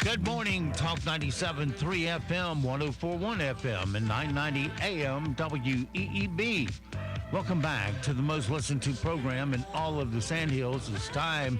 Good morning, Talk 97.3 FM, 104.1 FM, and 990 AM WEEB. Welcome back to the most listened to program in all of the Sandhills. It's time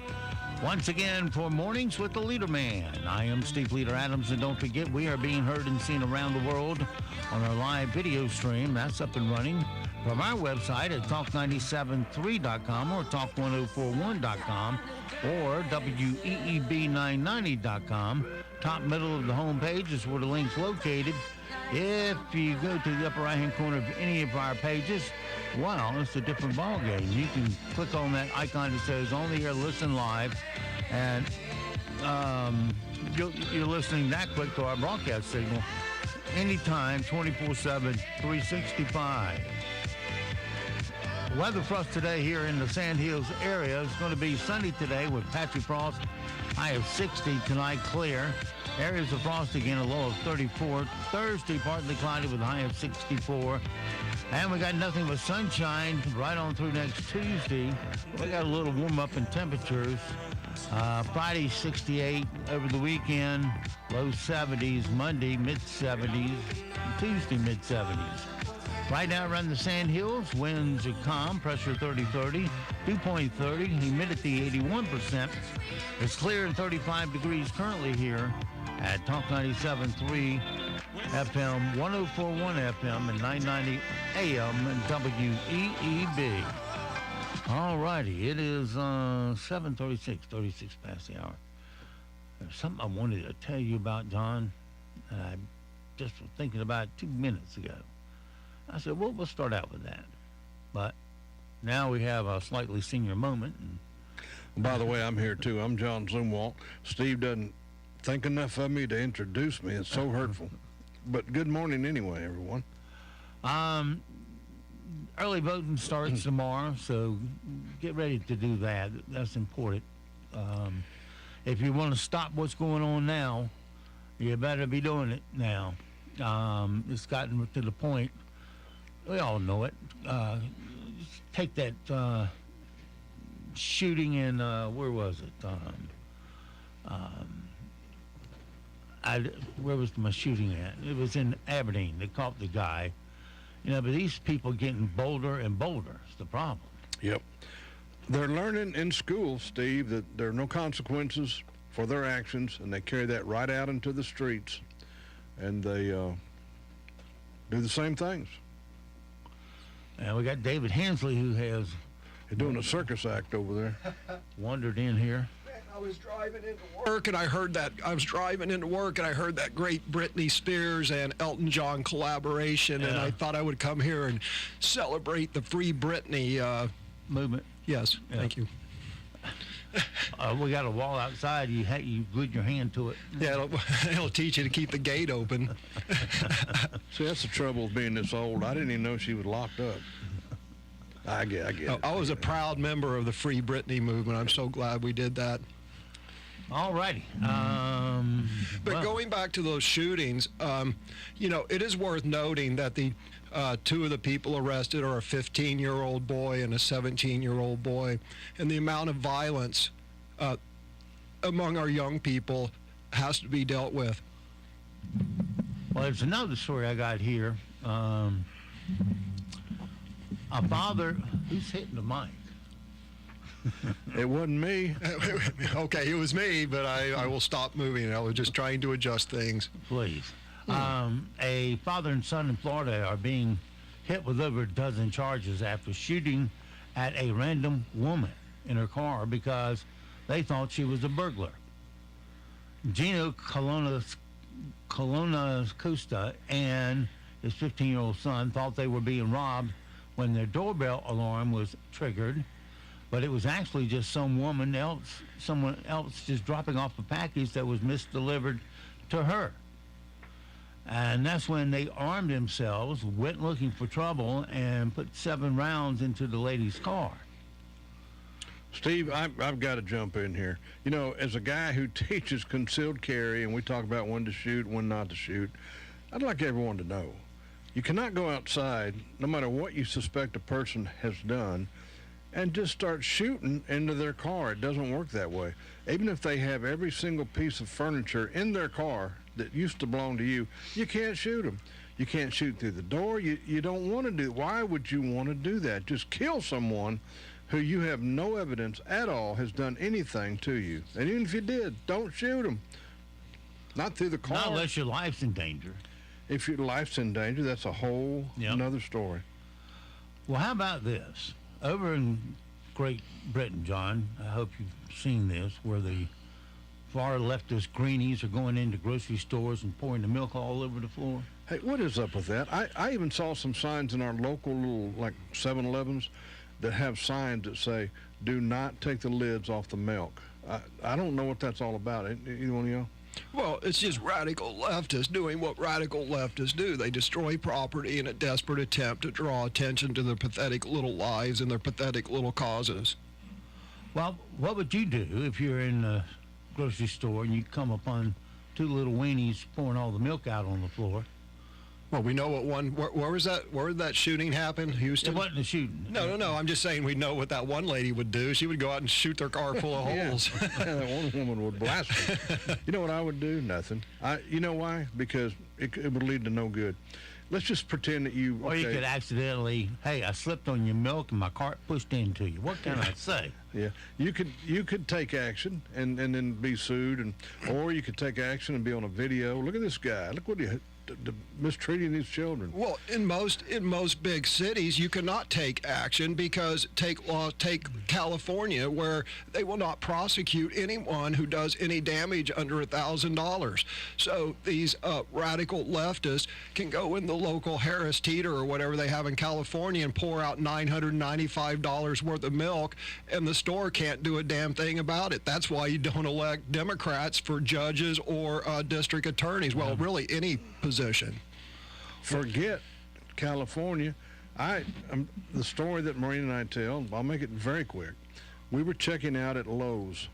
once again for Mornings with the LeaderMan. I am Steve Leader Adams, and don't forget we are being heard and seen around the world on our live video stream. That's up and running from our website at talk973.com or talk1041.com or WEEB990.com. Top middle of the home page is where the link's located. If you go to the upper right-hand corner of any of our pages, wow, it's a different ball game. You can click on that icon that says on the air, listen live, and you're listening that quick to our broadcast signal anytime, 24/7, 365. Weather for us today here in the Sandhills area is going to be sunny today with patchy frost. High of 60 tonight, clear. Areas of frost again, a low of 34. Thursday, partly cloudy with a high of 64. And we got nothing but sunshine right on through next Tuesday. We got a little warm up in temperatures. Friday, 68 over the weekend, low 70s. Monday, mid-70s. Tuesday, mid-70s. Right now around the Sandhills, winds are calm, pressure 30-30, dew point 30, humidity 81%. It's clear and 35 degrees currently here at Talk 97.3 FM, 104.1 FM, and 990 AM and WEEB. All righty, it is 7:36, 36 past the hour. There's something I wanted to tell you about, John, and I just was thinking about it 2 minutes ago. I said, well, we'll start out with that. But now we have a slightly senior moment. And by the way, I'm here, too. I'm John Zumwalt. Steve doesn't think enough of me to introduce me. It's so hurtful. But good morning anyway, everyone. Early voting starts tomorrow, so get ready to do that. That's important. if you want to stop what's going on now, you better be doing it now. It's gotten to the point, we all know it. Take that shooting in, where was it? Where was my shooting at? It was in Aberdeen. They caught the guy. But these people getting bolder and bolder is the problem. Yep. They're learning in school, Steve, that there are no consequences for their actions, and they carry that right out into the streets, and they do the same things. And we got David Hensley, who has... He's doing a circus act over there. Wandered in here. I was driving into work, and I heard that. Great Britney Spears and Elton John collaboration, and I thought I would come here and celebrate the Free Britney movement. Yes, thank you. We got a wall outside. You glued your hand to it. Yeah, it'll teach you to keep the gate open. See, that's the trouble with being this old. I didn't even know she was locked up. I get it. I was a proud member of the Free Britney movement. I'm so glad we did that. All righty. But going back to those shootings, it is worth noting that the two of the people arrested are a 15-year-old boy and a 17-year-old boy, and the amount of violence among our young people has to be dealt with. Well, there's another story I got here. A father, who's hitting the mic? It wasn't me. Okay, it was me, but I will stop moving. I was just trying to adjust things. Please. A father and son in Florida are being hit with over a dozen charges after shooting at a random woman in her car because they thought she was a burglar. Gino Colonna Costa and his 15-year-old son thought they were being robbed when their doorbell alarm was triggered, but it was actually just someone else just dropping off a package that was misdelivered to her. And that's when they armed themselves, went looking for trouble, and put 7 rounds into the lady's car. Steve, I've got to jump in here. As a guy who teaches concealed carry, and we talk about when to shoot, when not to shoot, I'd like everyone to know, you cannot go outside, no matter what you suspect a person has done, and just start shooting into their car. It doesn't work that way. Even if they have every single piece of furniture in their car that used to belong to you, you can't shoot them. You can't shoot through the door. You don't want to do. Why would you want to do that? Just kill someone who you have no evidence at all has done anything to you. And even if you did, don't shoot them. Not through the car. Not unless your life's in danger. If your life's in danger, that's a whole another story. Well, how about this? Over in Great Britain, John, I hope you've seen this, where the far leftist greenies are going into grocery stores and pouring the milk all over the floor. Hey, what is up with that? I even saw some signs in our local little, 7-Elevens that have signs that say, do not take the lids off the milk. I don't know what that's all about. Either one of y'all? Well, it's just radical leftists doing what radical leftists do. They destroy property in a desperate attempt to draw attention to their pathetic little lives and their pathetic little causes. Well, what would you do if you're in the grocery store and you come upon 2 little weenies pouring all the milk out on the floor? Well, we know what one. Where was that? Where did that shooting happen? Houston? It wasn't a shooting. No. I'm just saying we know what that one lady would do. She would go out and shoot their car full of holes. That one woman would blast her. You know what I would do? Nothing. You know why? Because it would lead to no good. Let's just pretend that you... Or you could accidentally, hey, I slipped on your milk and my cart pushed into you. What can I say? Yeah, you could take action and then be sued, or you could take action and be on a video. Look at this guy. Look what he... mistreating these children. Well, in most big cities, you cannot take action because take California, where they will not prosecute anyone who does any damage under $1,000. So these radical leftists can go in the local Harris Teeter or whatever they have in California and pour out $995 worth of milk, and the store can't do a damn thing about it. That's why you don't elect Democrats for judges or district attorneys. Well, really any position. Forget California. The story that Maureen and I tell, I'll make it very quick. We were checking out at Lowe's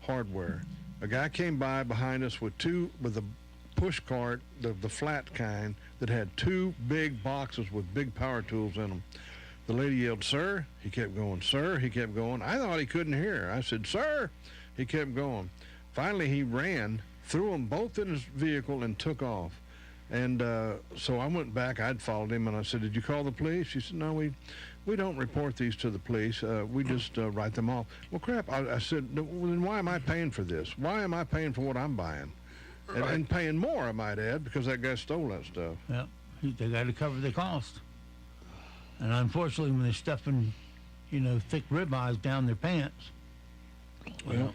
Hardware, A guy came by behind us with a push cart, the flat kind, that had 2 big boxes with big power tools in them. The lady yelled, "Sir." He kept going. "Sir." He kept going. I thought he couldn't hear. I said, "Sir." He kept going. Finally, he ran, threw them both in his vehicle, and took off. And so I went back. I'd followed him, and I said, "Did you call the police?" She said, "No, we don't report these to the police. We just write them off." Well, crap. I said, "Well, then why am I paying for this? Why am I paying for what I'm buying? And paying more, I might add, because that guy stole that stuff." Yeah, they got to cover the cost. And unfortunately, when they're stuffing, thick ribeyes down their pants, well,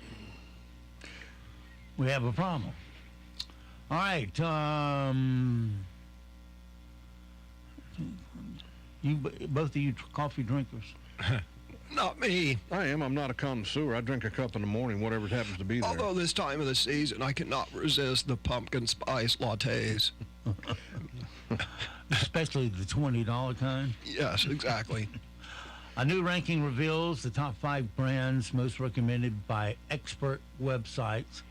we have a problem. All right. Both of you coffee drinkers? Not me. I am. I'm not a connoisseur. I drink a cup in the morning, whatever it happens to be there. Although this time of the season, I cannot resist the pumpkin spice lattes. Especially the $20 kind? Yes, exactly. A new ranking reveals the top 5 brands most recommended by expert websites.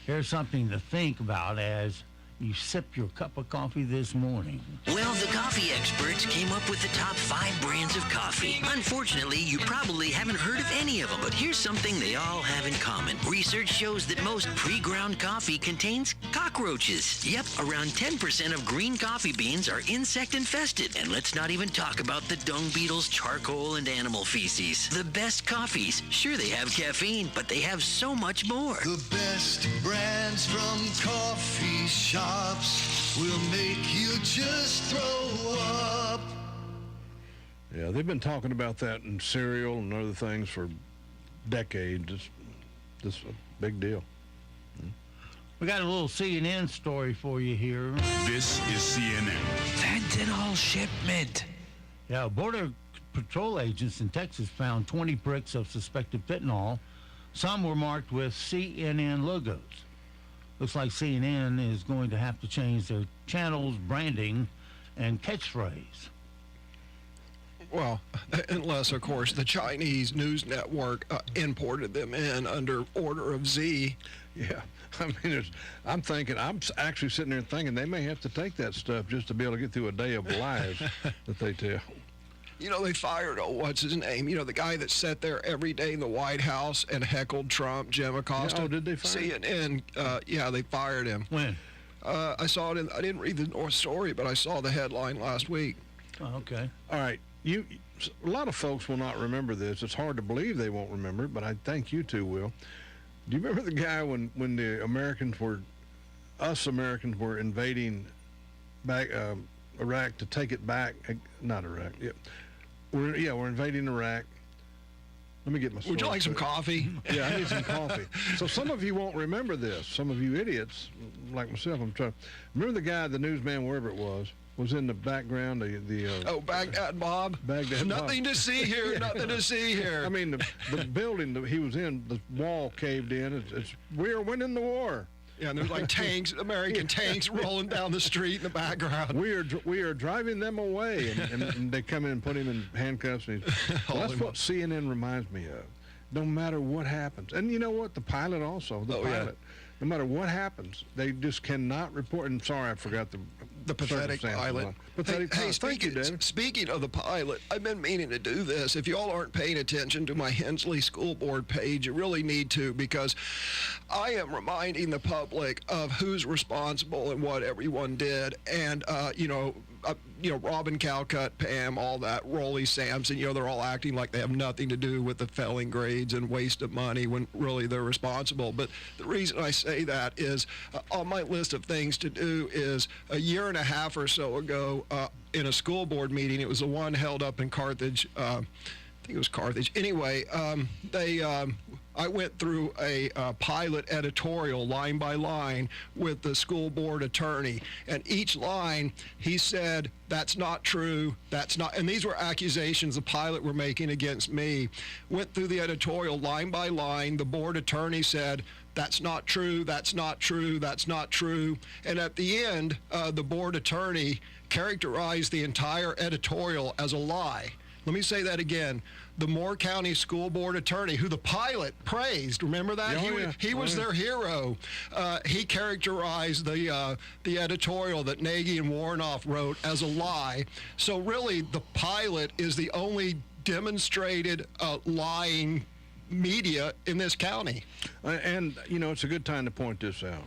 Here's something to think about as you sip your cup of coffee this morning. Well, the coffee experts came up with the top 5 brands of coffee. Unfortunately, you probably haven't heard of any of them, but here's something they all have in common. Research shows that most pre-ground coffee contains cockroaches. Yep, around 10% of green coffee beans are insect infested. And let's not even talk about the dung beetles, charcoal, and animal feces. The best coffees, sure they have caffeine, but they have so much more. The best brands from coffee shops will make you just throw up. Yeah, they've been talking about that in cereal and other things for decades. This is a big deal. We got a little CNN story for you here. This is CNN. Fentanyl shipment. Yeah, Border Patrol agents in Texas found 20 bricks of suspected fentanyl. Some were marked with CNN logos. Looks like CNN is going to have to change their channels, branding, and catchphrase. Well, unless, of course, the Chinese news network imported them in under order of Z. Yeah, I mean, I'm actually sitting there thinking they may have to take that stuff just to be able to get through a day of lies that they tell. They fired, what's his name? The guy that sat there every day in the White House and heckled Trump, Jim Acosta. Yeah, oh, did they fire him? CNN, yeah, they fired him. When? I saw it I didn't read the North story, but I saw the headline last week. Oh, okay. All right. A lot of folks will not remember this. It's hard to believe they won't remember it, but I think you two will. Do you remember the guy when the us Americans were invading back Iraq to take it back? Not Iraq. Yeah. We're invading Iraq. Let me get my story. Would you like some coffee? Yeah, I need some coffee. So some of you won't remember this. Some of you idiots, like myself, remember the guy, the newsman, wherever it was in the background, Baghdad Bob? Baghdad Nothing Bob. To see here, nothing to see here. I mean, the building that he was in, the wall caved in. We are winning the war. Yeah, and there's like tanks, American tanks rolling down the street in the background. We are driving them away, and they come in and put him in handcuffs. And that's what CNN reminds me of. No matter what happens, and you know what, the pilot also, pilot. Yeah. No matter what happens, they just cannot report. And sorry, I forgot the pathetic pilot. Hey, speaking of the pilot, I've been meaning to do this. If you all aren't paying attention to my Hensley School Board page, you really need to, because I am reminding the public of who's responsible and what everyone did. And, Robin Calcutt, Pam, all that, Rolly Sampson, they're all acting like they have nothing to do with the failing grades and waste of money when really they're responsible. But the reason I say that is on my list of things to do is a year and a half or so ago in a school board meeting, it was the one held up in Carthage, I think it was Carthage. Anyway, I went through a pilot editorial line by line with the school board attorney, and each line he said, "That's not true, that's not," and these were accusations the pilot were making against me. Went through the editorial line by line. The board attorney said, "That's not true, that's not true, that's not true." And at the end, the board attorney characterized the entire editorial as a lie. Let me say that again. The Moore County School Board attorney, who the pilot praised, remember that? He was their hero. He characterized the editorial that Nagy and Warnoff wrote as a lie. So really, the pilot is the only demonstrated lying media in this county. And, it's a good time to point this out.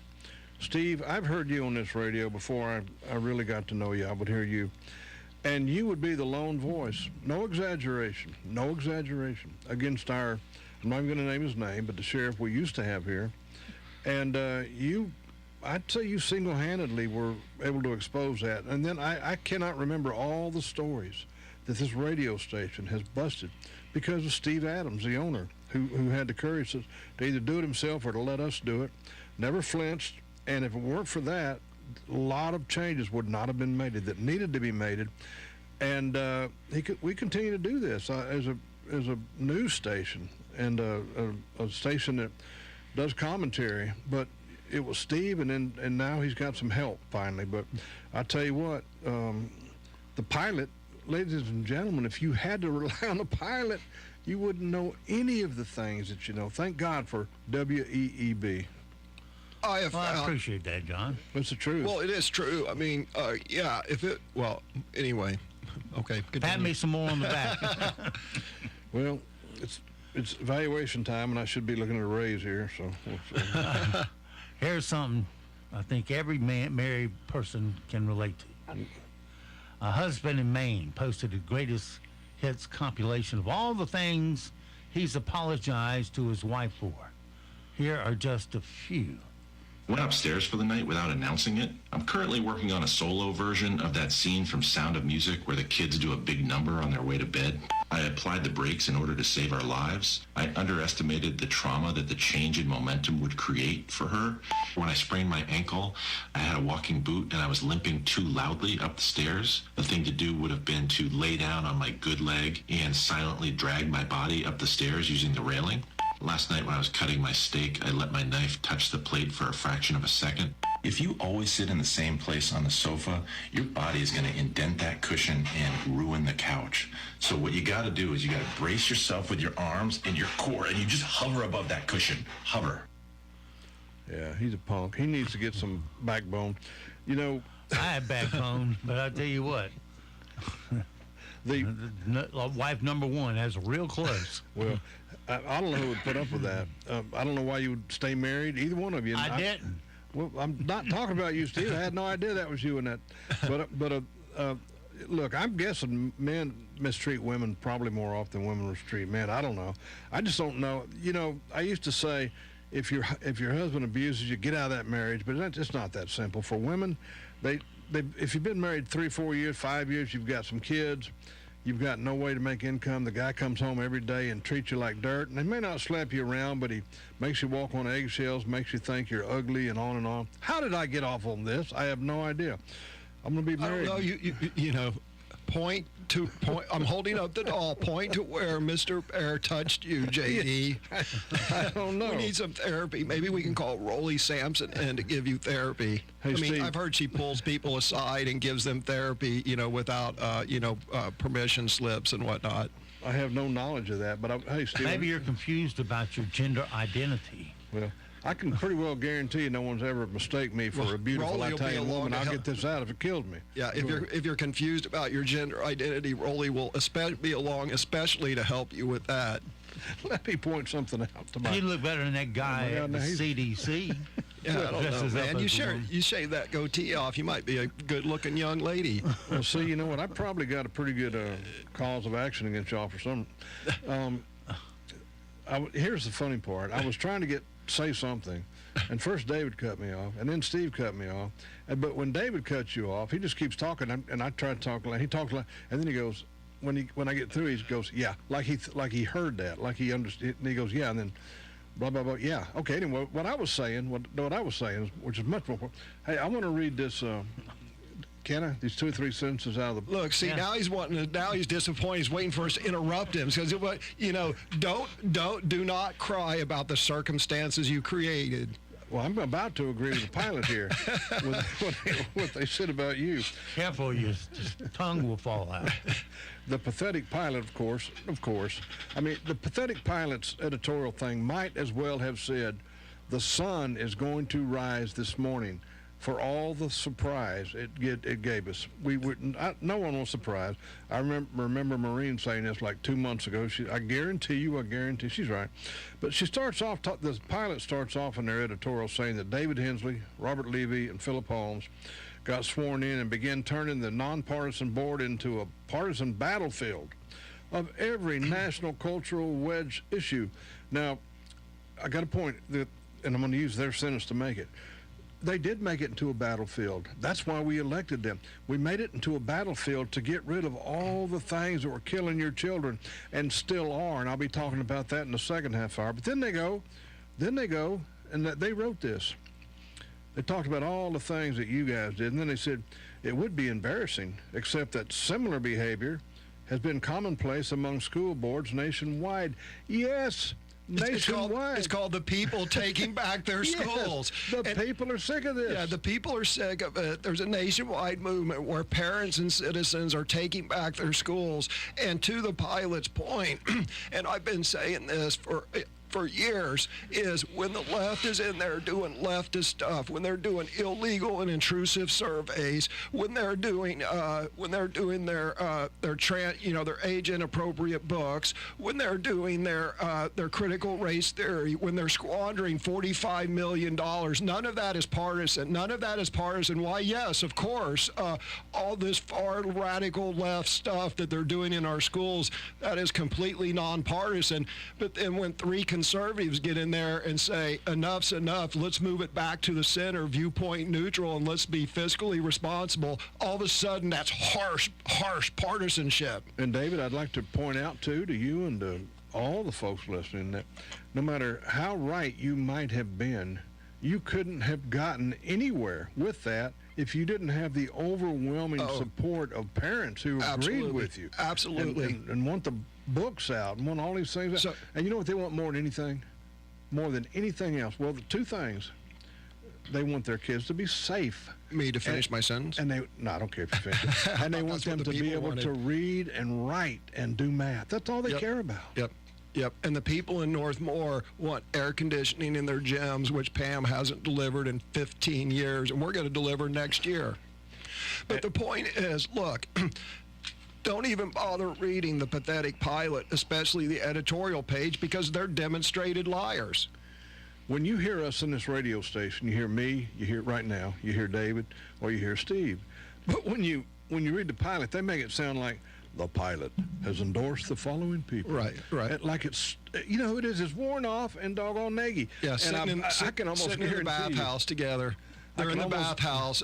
Steve, I've heard you on this radio before I really got to know you. I would hear you. And you would be the lone voice, no exaggeration, against I'm not even going to name his name, but the sheriff we used to have here. And I'd say you single-handedly were able to expose that. And then I cannot remember all the stories that this radio station has busted because of Steve Adams, the owner, who had the courage to either do it himself or to let us do it, never flinched. And if it weren't for that, a lot of changes would not have been made that needed to be made, and we continue to do this as a news station and a station that does commentary. But it was Steve, and now he's got some help finally. But I tell you what, the pilot, ladies and gentlemen, if you had to rely on the pilot, you wouldn't know any of the things that you know. Thank God for WEEB. I appreciate that, John. That's the truth. Well, it is true. I mean, anyway. Okay. Continue. Pat me some more on the back. Well, it's evaluation time, and I should be looking at a raise here. So here's something I think every married person can relate to. A husband in Maine posted the greatest hits compilation of all the things he's apologized to his wife for. Here are just a few. Went upstairs for the night without announcing it. I'm currently working on a solo version of that scene from Sound of Music where the kids do a big number on their way to bed. I applied the brakes in order to save our lives. I underestimated the trauma that the change in momentum would create for her. When I sprained my ankle, I had a walking boot and I was limping too loudly up the stairs. The thing to do would have been to lay down on my good leg and silently drag my body up the stairs using the railing. Last night when I was cutting my steak, I let my knife touch the plate for a fraction of a second. If you always sit in the same place on the sofa, your body is going to indent that cushion and ruin the couch. So what you got to do is you got to brace yourself with your arms and your core, and you just hover above that cushion. Hover. Yeah, he's a punk. He needs to get some backbone. I have backbone, but I'll tell you what. The wife number one has real close. Well, I don't know who would put up with that. I don't know why you would stay married, either one of you. I didn't. Well, I'm not talking about you, Steve. I had no idea that was you in that. But look, I'm guessing men mistreat women probably more often than women mistreat men. I don't know. I just don't know. I used to say, if your husband abuses you, get out of that marriage. But it's not that simple. For women, if you've been married 3, 4 years, 5 years, you've got some kids. You've got no way to make income. The guy comes home every day and treats you like dirt. And he may not slap you around, but he makes you walk on eggshells, makes you think you're ugly, and on and on. How did I get off on this? I have no idea. I'm going to be married. I don't know. Point. I'm holding up the doll. Point to where Mr. Bear touched you, JD. I don't know. We need some therapy. Maybe we can call Rolly Sampson in to give you therapy. Hey, Steve. I've heard she pulls people aside and gives them therapy, without, permission slips and whatnot. I have no knowledge of that, but hey, Steve. Maybe you're confused about your gender identity. Well, I can pretty well guarantee you no one's ever mistaken me for a beautiful Italian woman. I'll get this out if it kills me. Yeah, if you're confused about your gender identity, Rolly will be along, especially to help you with that. Let me point something out to my. You look better than that guy at the CDC. Yeah, I don't know, man. You shave that goatee off, you might be a good-looking young lady. Well, see, you know what? I probably got a pretty good cause of action against y'all for some. Here's the funny part. I was trying to say something, and first David cut me off, and then Steve cut me off. But when David cuts you off, he just keeps talking, and I try to talk like he talks like, and then he goes, when I get through, he goes, yeah, like he heard that, like he understood, and he goes, yeah, and then blah blah blah, yeah, okay. Anyway, what I was saying, which is much more. Hey, I want to read this. Can I? These 2 or 3 sentences out of the. Look, see, now he's disappointed. He's waiting for us to interrupt him because, do not cry about the circumstances you created. Well, I'm about to agree with the pilot here with what they said about you. Careful, your tongue will fall out. The pathetic pilot, of course. I mean, the pathetic pilot's editorial thing might as well have said, the sun is going to rise this morning, for all the surprise it gave us. No one was surprised. I remember Maureen saying this like 2 months ago. I guarantee, she's right. But she starts off, the pilot starts off in their editorial saying that David Hensley, Robert Levy, and Philip Holmes got sworn in and began turning the nonpartisan board into a partisan battlefield of every national cultural wedge issue. Now, I got a point, and I'm going to use their sentence to make it. They did make it into a battlefield. That's why we elected them. We made it into a battlefield to get rid of all the things that were killing your children, and still are, and I'll be talking about that in the second half hour. But then they go, and they wrote this. They talked about all the things that you guys did, and then they said, it would be embarrassing, except that similar behavior has been commonplace among school boards nationwide. Yes, nationwide. It's called the people taking back their schools. Yes, people are sick of this. Yeah, the people are sick of it. There's a nationwide movement where parents and citizens are taking back their schools. And to the pilot's point, and I've been saying this for years, is when the left is in there doing leftist stuff, when they're doing illegal and intrusive surveys, when they're doing their age inappropriate books, when they're doing their critical race theory, when they're squandering $45 million, none of that is partisan. None of that is partisan. Why, yes, of course, all this far radical left stuff that they're doing in our schools, that is completely nonpartisan. But then when three conservatives get in there and say, enough's enough, let's move it back to the center, viewpoint neutral, and let's be fiscally responsible, all of a sudden that's harsh partisanship. And David, I'd like to point out, too, to you and to all the folks listening, that no matter how right you might have been, you couldn't have gotten anywhere with that if you didn't have the overwhelming support of parents who agreed with you. Absolutely. And want the books out and want all these things out. So, and you know what they want more than anything? More than anything else? Well, the two things. They want their kids to be safe. Me to finish my sentence? No, I don't care if you finish it. And they want them to be able to read and write and do math. That's all they care about. Yep. And the people in Northmore want air conditioning in their gyms, which Pam hasn't delivered in 15 years, and we're going to deliver next year. But the point is, look, don't even bother reading the pathetic pilot, especially the editorial page, because they're demonstrated liars. When you hear us in this radio station, you hear me, you hear right now, you hear David, or you hear Steve. But when you read the pilot, they make it sound like the pilot has endorsed the following people. Right. Like it's, you know who it is? It's Warnoff and doggone Nagy. Yeah, and I can almost sitting in the bathhouse together. They're in the bathhouse,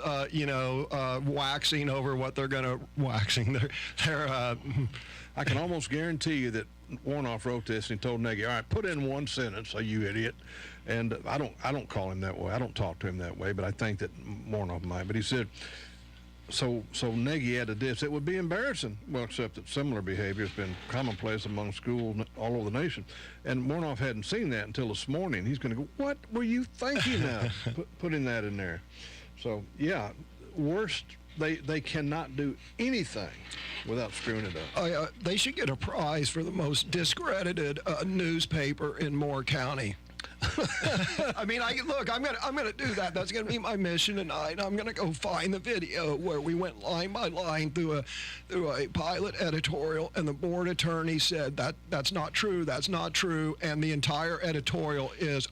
waxing over what they're going to waxing. I can almost guarantee you that Warnoff wrote this and he told Nagy, all right, put in one sentence, you idiot. And I don't call him that way. I don't talk to him that way, but I think that Warnoff might. But he said, so Nagy added this, it would be embarrassing. Well, except that similar behavior has been commonplace among schools all over the nation. And Warnoff hadn't seen that until this morning. He's going to go, what were you thinking now? Putting that in there. So, yeah, worst, they cannot do anything without screwing it up. They should get a prize for the most discredited newspaper in Moore County. I mean, I'm gonna do that. That's gonna be my mission tonight. I'm gonna go find the video where we went line by line through a pilot editorial, and the board attorney said that's not true. That's not true, and the entire editorial is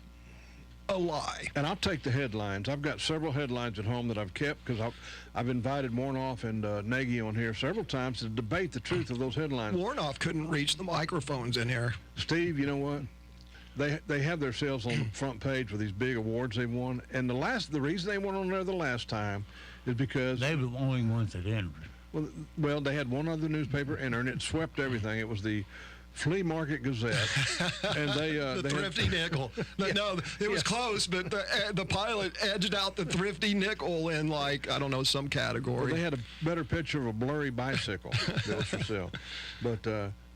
a lie. And I'll take the headlines. I've got several headlines at home that I've kept because I've invited Warnoff and Nagy on here several times to debate the truth of those headlines. Warnoff couldn't reach the microphones in here. Steve, you know what? They have themselves on the front page with these big awards they've won, and the reason they went on there the last time is because they were the only ones that entered. Well, they had one other newspaper enter, and it swept everything. It was the Flea Market Gazette, and the Thrifty Nickel. No, it was close, but the pilot edged out the Thrifty Nickel in some category. Well, they had a better picture of a blurry bicycle that was for sale, but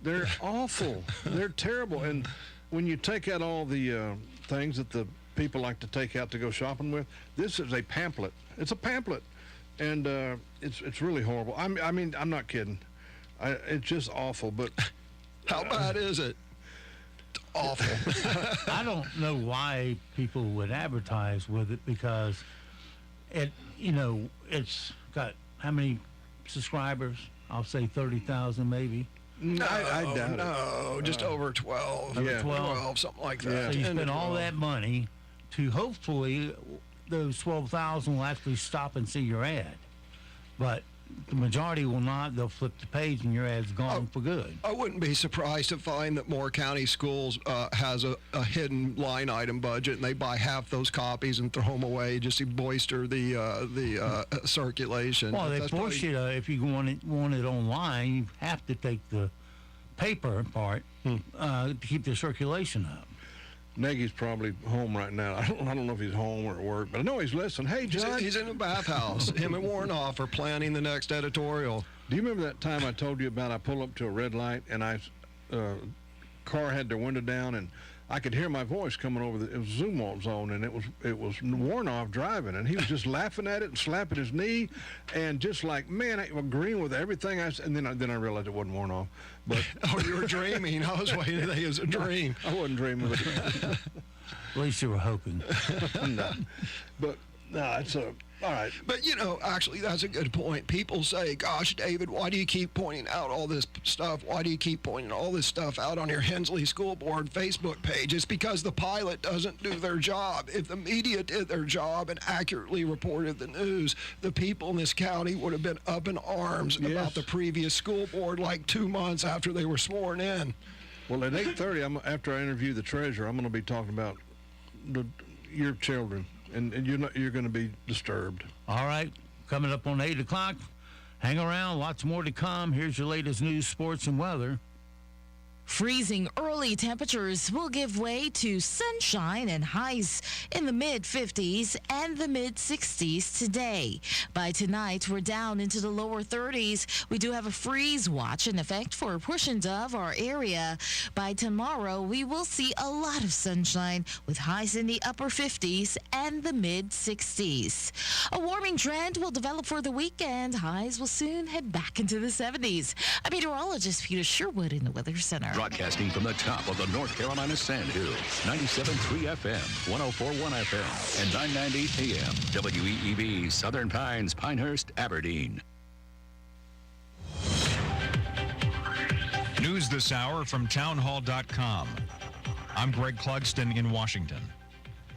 they're awful. They're terrible, and when you take out all the things that the people like to take out to go shopping with. This is a pamphlet. It's a pamphlet, and it's really horrible. I mean, I'm not kidding. It's just awful. But how bad is it? It's awful. I don't know why people would advertise with it, because it's got how many subscribers? I'll say 30,000 maybe. No, I doubt it. No, just over 12. Over 12, something like that. So you spend all that money to hopefully those 12,000 will actually stop and see your ad. But the majority will not. They'll flip the page and your ad's gone for good. I wouldn't be surprised to find that Moore County Schools has a hidden line item budget, and they buy half those copies and throw them away just to bolster the circulation. Well, they force you to, if you want it online, you have to take the paper part to keep the circulation up. Nagy's probably home right now. I don't know if he's home or at work, but I know he's listening. Hey, John. He's in the bathhouse. Him and Warnoff are planning the next editorial. Do you remember that time I told you about I pulled up to a red light and car had their window down and I could hear my voice coming over it was Zoom zone, and it was Warnoff driving, and he was just laughing at it and slapping his knee and just like, man, agreeing with everything I said. And then I realized it wasn't Warnoff. But you were dreaming. I was waiting to think it was a dream. I wasn't dreaming. At least you were hoping. No. But no, it's all right. But, actually, that's a good point. People say, gosh, David, why do you keep pointing out all this stuff? Why do you keep pointing all this stuff out on your Hensley School Board Facebook page? It's because the pilot doesn't do their job. If the media did their job and accurately reported the news, the people in this county would have been up in arms about the previous school board like 2 months after they were sworn in. Well, at 8:30, after I interview the treasurer, I'm going to be talking about your children. And you're going to be disturbed. All right, coming up on 8 o'clock. Hang around, lots more to come. Here's your latest news, sports, and weather. Freezing early temperatures will give way to sunshine and highs in the mid-50s and the mid-60s today. By tonight, we're down into the lower 30s. We do have a freeze watch in effect for portions of our area. By tomorrow, we will see a lot of sunshine with highs in the upper 50s and the mid-60s. A warming trend will develop for the weekend. Highs will soon head back into the 70s. I'm meteorologist Peter Sherwood in the Weather Center. Broadcasting from the top of the North Carolina Sandhills, 97.3 FM, 104.1 FM, and 990 AM, WEEB, Southern Pines, Pinehurst, Aberdeen. News this hour from townhall.com. I'm Greg Clugston in Washington.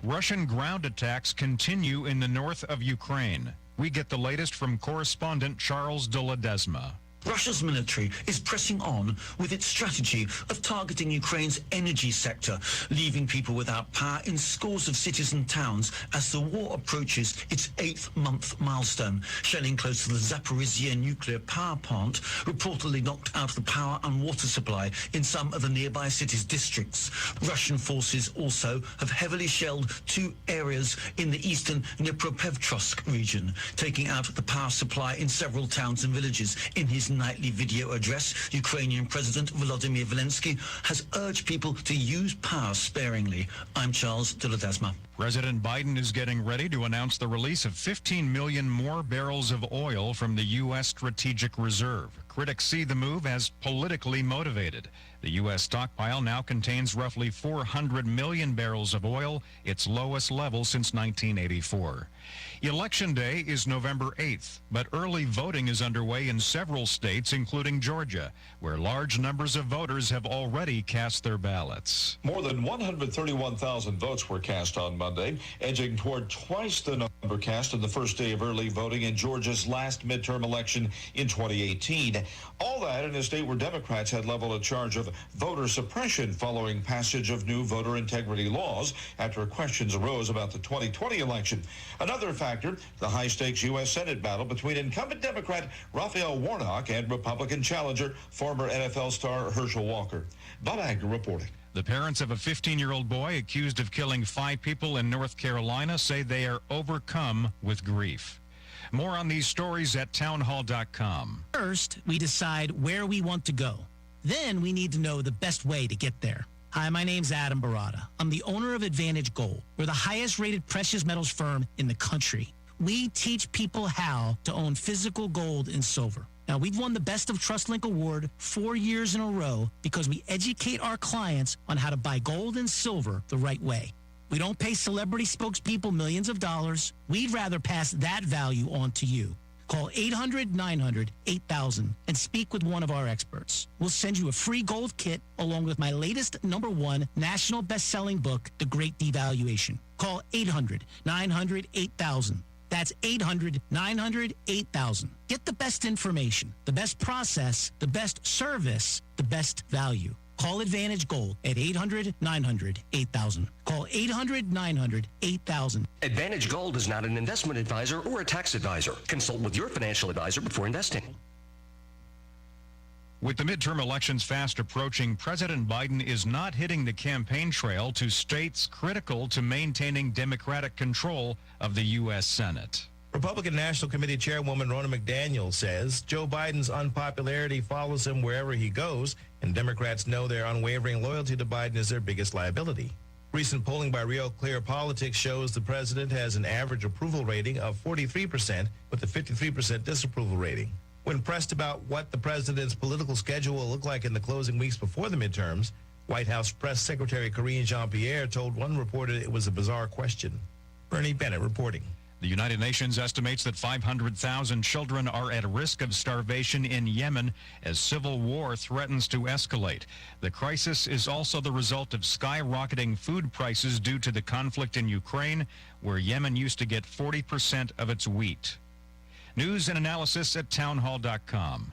Russian ground attacks continue in the north of Ukraine. We get the latest from correspondent Charles de Ledesma. Russia's military is pressing on with its strategy of targeting Ukraine's energy sector, leaving people without power in scores of cities and towns as the war approaches its 8th-month milestone. Shelling close to the Zaporizhia nuclear power plant reportedly knocked out the power and water supply in some of the nearby city's districts. Russian forces also have heavily shelled 2 areas in the eastern Dnipropetrovsk region, taking out the power supply in several towns and villages. In his nightly video address, Ukrainian President Volodymyr Zelensky has urged people to use power sparingly. I'm Charles de Ledesma. President Biden is getting ready to announce the release of 15 million more barrels of oil from the U.S. Strategic Reserve. Critics see the move as politically motivated. The U.S. stockpile now contains roughly 400 million barrels of oil, its lowest level since 1984. Election Day is November 8th, but early voting is underway in several states, including Georgia, where large numbers of voters have already cast their ballots. More than 131,000 votes were cast on Monday, edging toward twice the number cast on the first day of early voting in Georgia's last midterm election in 2018. All that in a state where Democrats had leveled a charge of voter suppression following passage of new voter integrity laws after questions arose about the 2020 election. Another factor, the high-stakes U.S. Senate battle between incumbent Democrat Raphael Warnock and Republican challenger, former NFL star Herschel Walker. Bob Agnew reporting. The parents of a 15-year-old boy accused of killing 5 people in North Carolina say they are overcome with grief. More on these stories at townhall.com. First, we decide where we want to go. Then we need to know the best way to get there. Hi, my name's Adam Barada. I'm the owner of Advantage Gold. We're the highest rated precious metals firm in the country. We teach people how to own physical gold and silver. Now, we've won the Best of TrustLink Award 4 years in a row because we educate our clients on how to buy gold and silver the right way. We don't pay celebrity spokespeople millions of dollars. We'd rather pass that value on to you. Call 800-900-8000 and speak with one of our experts. We'll send you a free gold kit along with my latest #1 national best-selling book, The Great Devaluation. Call 800-900-8000. That's 800-900-8000. Get the best information, the best process, the best service, the best value. Call Advantage Gold at 800-900-8000. Call 800-900-8000. Advantage Gold is not an investment advisor or a tax advisor. Consult with your financial advisor before investing. With the midterm elections fast approaching, President Biden is not hitting the campaign trail to states critical to maintaining Democratic control of the U.S. Senate. Republican National Committee Chairwoman Ronna McDaniel says Joe Biden's unpopularity follows him wherever he goes, and Democrats know their unwavering loyalty to Biden is their biggest liability. Recent polling by Real Clear Politics shows the president has an average approval rating of 43% with a 53% disapproval rating. When pressed about what the president's political schedule will look like in the closing weeks before the midterms, White House Press Secretary Karine Jean-Pierre told one reporter it was a bizarre question. Bernie Bennett reporting. The United Nations estimates that 500,000 children are at risk of starvation in Yemen as civil war threatens to escalate. The crisis is also the result of skyrocketing food prices due to the conflict in Ukraine, where Yemen used to get 40% of its wheat. News and analysis at townhall.com.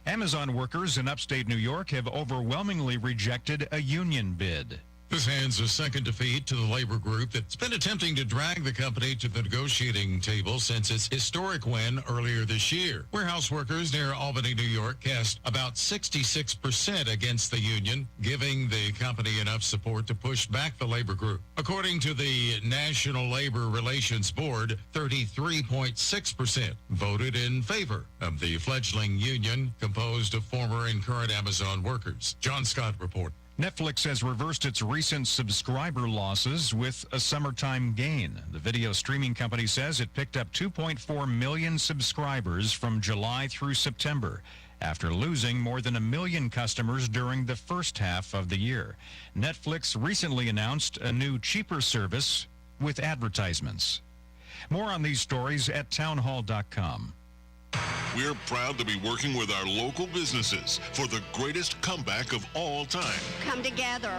Amazon workers in upstate New York have overwhelmingly rejected a union bid. This hands a second defeat to the labor group that's been attempting to drag the company to the negotiating table since its historic win earlier this year. Warehouse workers near Albany, New York cast about 66% against the union, giving the company enough support to push back the labor group. According to the National Labor Relations Board, 33.6% voted in favor of the fledgling union composed of former and current Amazon workers. John Scott reports. Netflix has reversed its recent subscriber losses with a summertime gain. The video streaming company says it picked up 2.4 million subscribers from July through September after losing more than 1 million customers during the first half of the year. Netflix recently announced a new, cheaper service with advertisements. More on these stories at townhall.com. We're proud to be working with our local businesses for the greatest comeback of all time. Come together.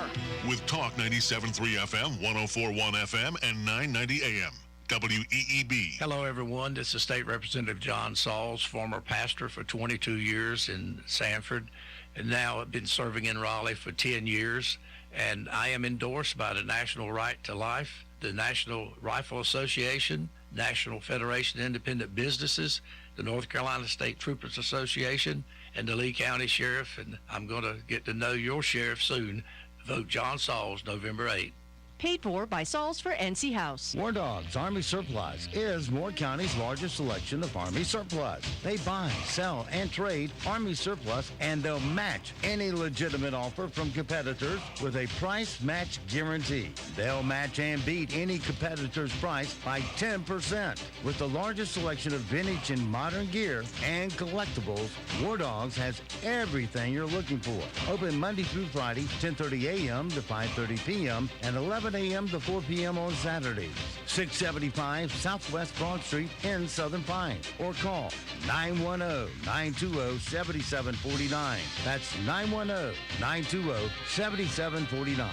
With Talk 97.3 FM, 104.1 FM, and 990 AM. WEEB. Hello, everyone. This is State Representative John Sauls, former pastor for 22 years in Sanford, and now I've been serving in Raleigh for 10 years. And I am endorsed by the National Right to Life, the National Rifle Association, National Federation of Independent Businesses, the North Carolina State Troopers Association, and the Lee County Sheriff. And I'm going to get to know your sheriff soon. Vote John Sauls November 8th. Paid for by Sauls for NC House. War Dogs Army Surplus is Moore County's largest selection of Army surplus. They buy, sell, and trade Army surplus, and they'll match any legitimate offer from competitors with a price match guarantee. They'll match and beat any competitor's price by 10%. With the largest selection of vintage and modern gear and collectibles, War Dogs has everything you're looking for. Open Monday through Friday, 10:30 a.m. to 5:30 p.m. and 11 a.m. to 4 p.m. on Saturdays. 675 Southwest Broad Street in Southern Pines. Or call 910-920-7749. That's 910-920-7749.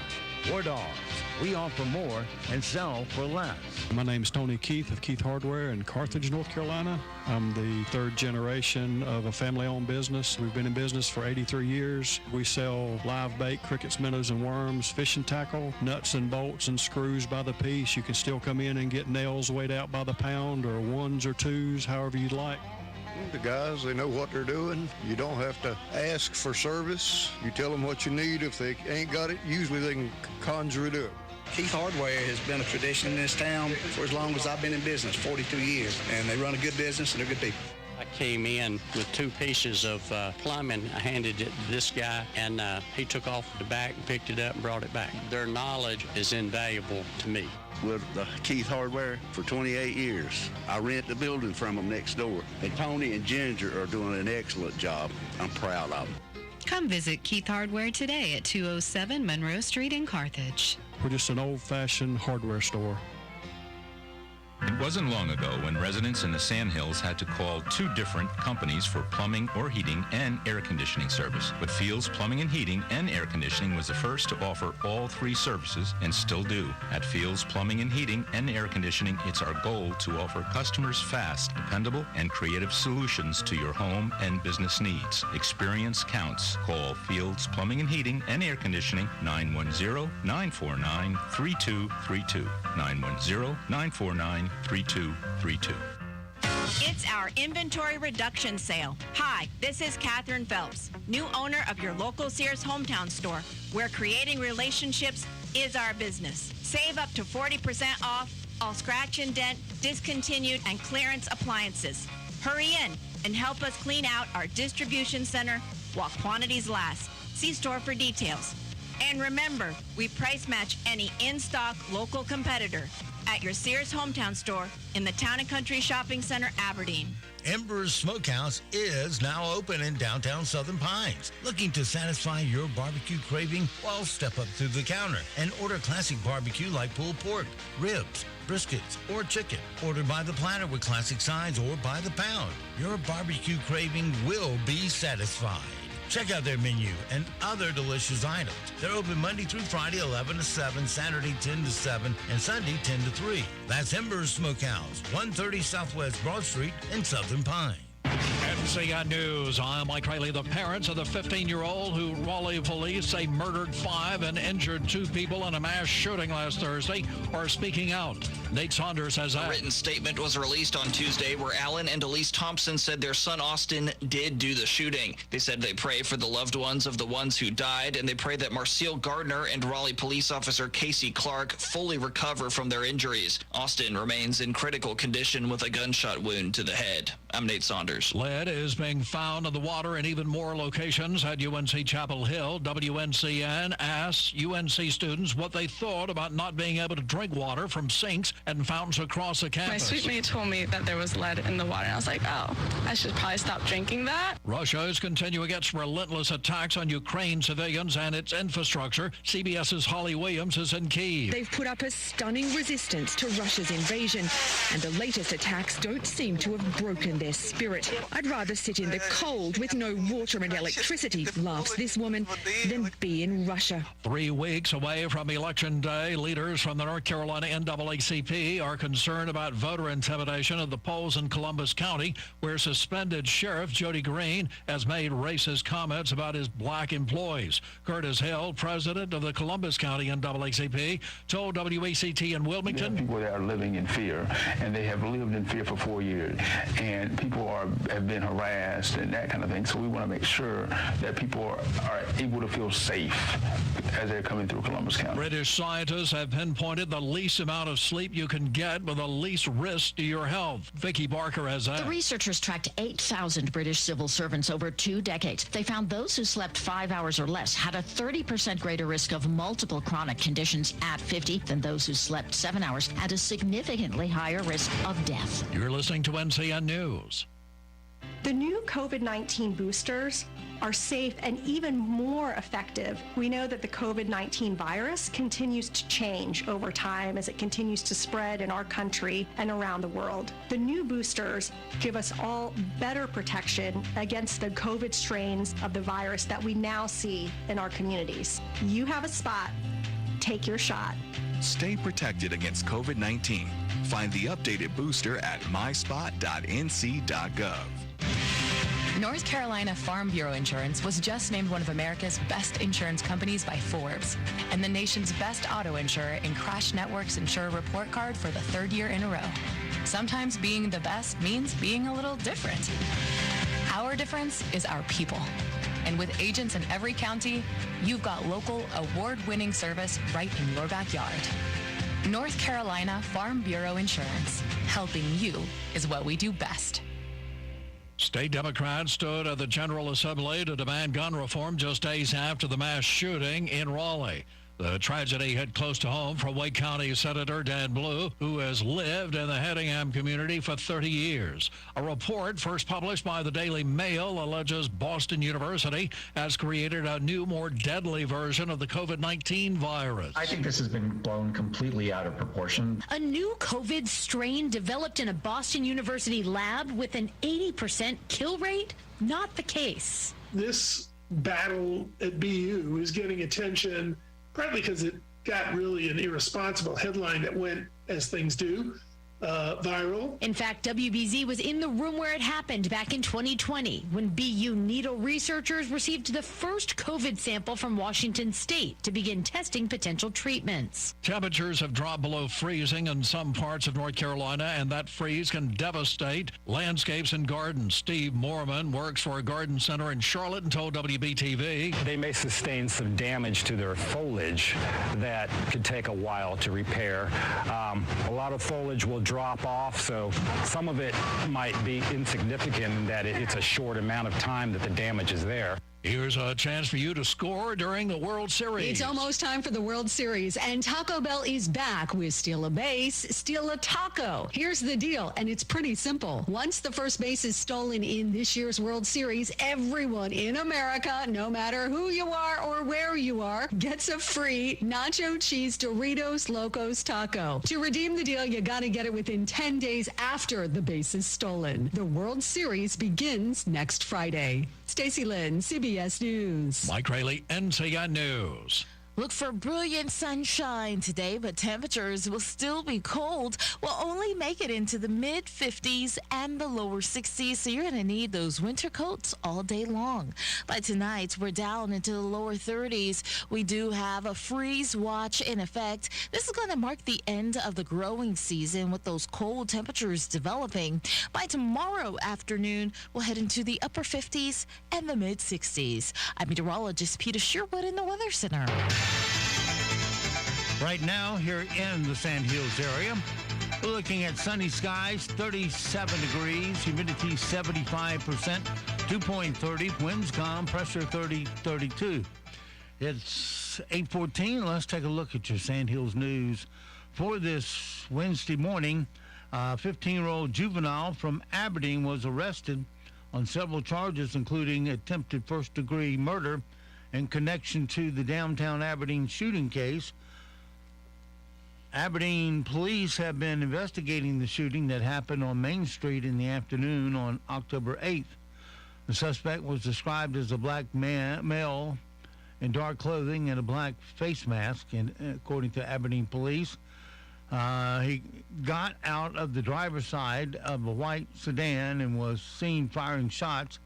War Dogs. We offer more and sell for less. My name's Tony Keith of Keith Hardware in Carthage, North Carolina. I'm the third generation of a family-owned business. We've been in business for 83 years. We sell live bait, crickets, minnows, and worms, fishing tackle, nuts and bolts and screws by the piece. You can still come in and get nails weighed out by the pound or ones or twos, however you'd like. The guys, they know what they're doing. You don't have to ask for service. You tell them what you need. If they ain't got it, usually they can conjure it up. Keith Hardware has been a tradition in this town for as long as I've been in business, 42 years, and they run a good business and they're good people. I came in with 2 pieces of plumbing. I handed it to this guy, and he took off the back and picked it up and brought it back. Their knowledge is invaluable to me. With Keith Hardware for 28 years. I rent the building from them next door. And Tony and Ginger are doing an excellent job. I'm proud of them. Come visit Keith Hardware today at 207 Monroe Street in Carthage. We're just an old-fashioned hardware store. It wasn't long ago when residents in the Sandhills had to call 2 different companies for plumbing or heating and air conditioning service. But Fields Plumbing and Heating and Air Conditioning was the first to offer all 3 services and still do. At Fields Plumbing and Heating and Air Conditioning, it's our goal to offer customers fast, dependable, and creative solutions to your home and business needs. Experience counts. Call Fields Plumbing and Heating and Air Conditioning 910-949-3232. 910-949-3232. It's our inventory reduction sale. Hi, this is Katherine Phelps, new owner of your local Sears hometown store, where creating relationships is our business. Save up to 40% off all scratch and dent, discontinued, and clearance appliances. Hurry in and help us clean out our distribution center while quantities last. See store for details. And remember, we price match any in-stock local competitor at your Sears hometown store in the Town & Country Shopping Center, Aberdeen. Ember's Smokehouse is now open in downtown Southern Pines. Looking to satisfy your barbecue craving? Well, step up to the counter and order classic barbecue like pulled pork, ribs, briskets, or chicken. Order by the platter with classic sides or by the pound. Your barbecue craving will be satisfied. Check out their menu and other delicious items. They're open Monday through Friday, 11 to 7, Saturday, 10 to 7, and Sunday, 10 to 3. That's Ember's Smokehouse, 130 Southwest Broad Street in Southern Pine. NCN News. I'm Mike Riley. The parents of the 15-year-old who Raleigh police say murdered 5 and injured 2 people in a mass shooting last Thursday are speaking out. Nate Saunders has that. A written statement was released on Tuesday where Alan and Elise Thompson said their son Austin did do the shooting. They said they pray for the loved ones of the ones who died, and they pray that Marcel Gardner and Raleigh police officer Casey Clark fully recover from their injuries. Austin remains in critical condition with a gunshot wound to the head. I'm Nate Saunders. Lead is being found in the water in even more locations at UNC Chapel Hill. WNCN asked UNC students what they thought about not being able to drink water from sinks and fountains across the campus. My suite mate told me that there was lead in the water, and I was like, oh, I should probably stop drinking that. Russia is continuing its relentless attacks on Ukraine civilians and its infrastructure. CBS's Holly Williams is in Kyiv. They've put up a stunning resistance to Russia's invasion, and the latest attacks don't seem to have broken their spirit. I'd rather sit in the cold with no water and electricity, laughs this woman, than be in Russia. 3 weeks away from Election Day, leaders from the North Carolina NAACP are concerned about voter intimidation at the polls in Columbus County, where suspended Sheriff Jody Green has made racist comments about his black employees. Curtis Hill, president of the Columbus County NAACP, told WECT in Wilmington. There are people that are living in fear, and they have lived in fear for 4 years, and people have been harassed and that kind of thing. So we want to make sure that people are able to feel safe as they're coming through Columbus County. British scientists have pinpointed the least amount of sleep you can get with the least risk to your health. Vicki Barker has that. The researchers tracked 8,000 British civil servants over 2 decades. They found those who slept 5 hours or less had a 30% greater risk of multiple chronic conditions at 50 than those who slept 7 hours and a significantly higher risk of death. You're listening to NCN News. The new COVID-19 boosters are safe and even more effective. We know that the COVID-19 virus continues to change over time as it continues to spread in our country and around the world. The new boosters give us all better protection against the COVID strains of the virus that we now see in our communities. You have a spot. Take your shot. Stay protected against COVID-19. Find the updated booster at myspot.nc.gov. North Carolina Farm Bureau Insurance was just named one of America's best insurance companies by Forbes and the nation's best auto insurer in Crash Network's Insurer Report Card for the 3rd year in a row. Sometimes being the best means being a little different. Our difference is our people. And with agents in every county, you've got local award-winning service right in your backyard. North Carolina Farm Bureau Insurance. Helping you is what we do best. State Democrats stood at the General Assembly to demand gun reform just days after the mass shooting in Raleigh. The tragedy hit close to home for Wake County Senator Dan Blue, who has lived in the Hedingham community for 30 years. A report first published by the Daily Mail alleges Boston University has created a new, more deadly version of the COVID-19 virus. I think this has been blown completely out of proportion. A new COVID strain developed in a Boston University lab with an 80% kill rate? Not the case. This battle at BU is getting attention partly because it got really an irresponsible headline that went, as things do, viral. In fact, WBZ was in the room where it happened back in 2020 when BU Needle researchers received the first COVID sample from Washington State to begin testing potential treatments. Temperatures have dropped below freezing in some parts of North Carolina, and that freeze can devastate landscapes and gardens. Steve Moorman works for a garden center in Charlotte and told WBTV. They may sustain some damage to their foliage that could take a while to repair. A lot of foliage will drop off, so some of it might be insignificant in that it's a short amount of time that the damage is there. Here's a chance for you to score during the World Series. It's almost time for the World Series, and Taco Bell is back with Steal a Base, Steal a Taco. Here's the deal, and it's pretty simple. Once the first base is stolen in this year's World Series, everyone in America, no matter who you are or where you are, gets a free nacho cheese Doritos Locos Taco. To redeem the deal, you gotta get it within 10 days after the base is stolen. The World Series begins next Friday. Stacey Lynn, CBS News. Mike Rayleigh, NCN News. Look for brilliant sunshine today, but temperatures will still be cold. We'll only make it into the mid-50s and the lower 60s, so you're going to need those winter coats all day long. By tonight, we're down into the lower 30s. We do have a freeze watch in effect. This is going to mark the end of the growing season with those cold temperatures developing. By tomorrow afternoon, we'll head into the upper 50s and the mid-60s. I'm meteorologist Peter Sherwood in the Weather Center. Right now, here in the Sand Hills area, we're looking at sunny skies, 37 degrees, humidity 75%, 2.30, winds calm, pressure 30-32. It's 8:14. Let's take a look at your Sand Hills news for this Wednesday morning. A 15-year-old juvenile from Aberdeen was arrested on several charges, including attempted first-degree murder in connection to the downtown Aberdeen shooting case. Aberdeen police have been investigating the shooting that happened on Main Street in the afternoon on October 8th. The suspect was described as a black male in dark clothing and a black face mask, and according to Aberdeen police. He got out of the driver's side of a white sedan and was seen firing shots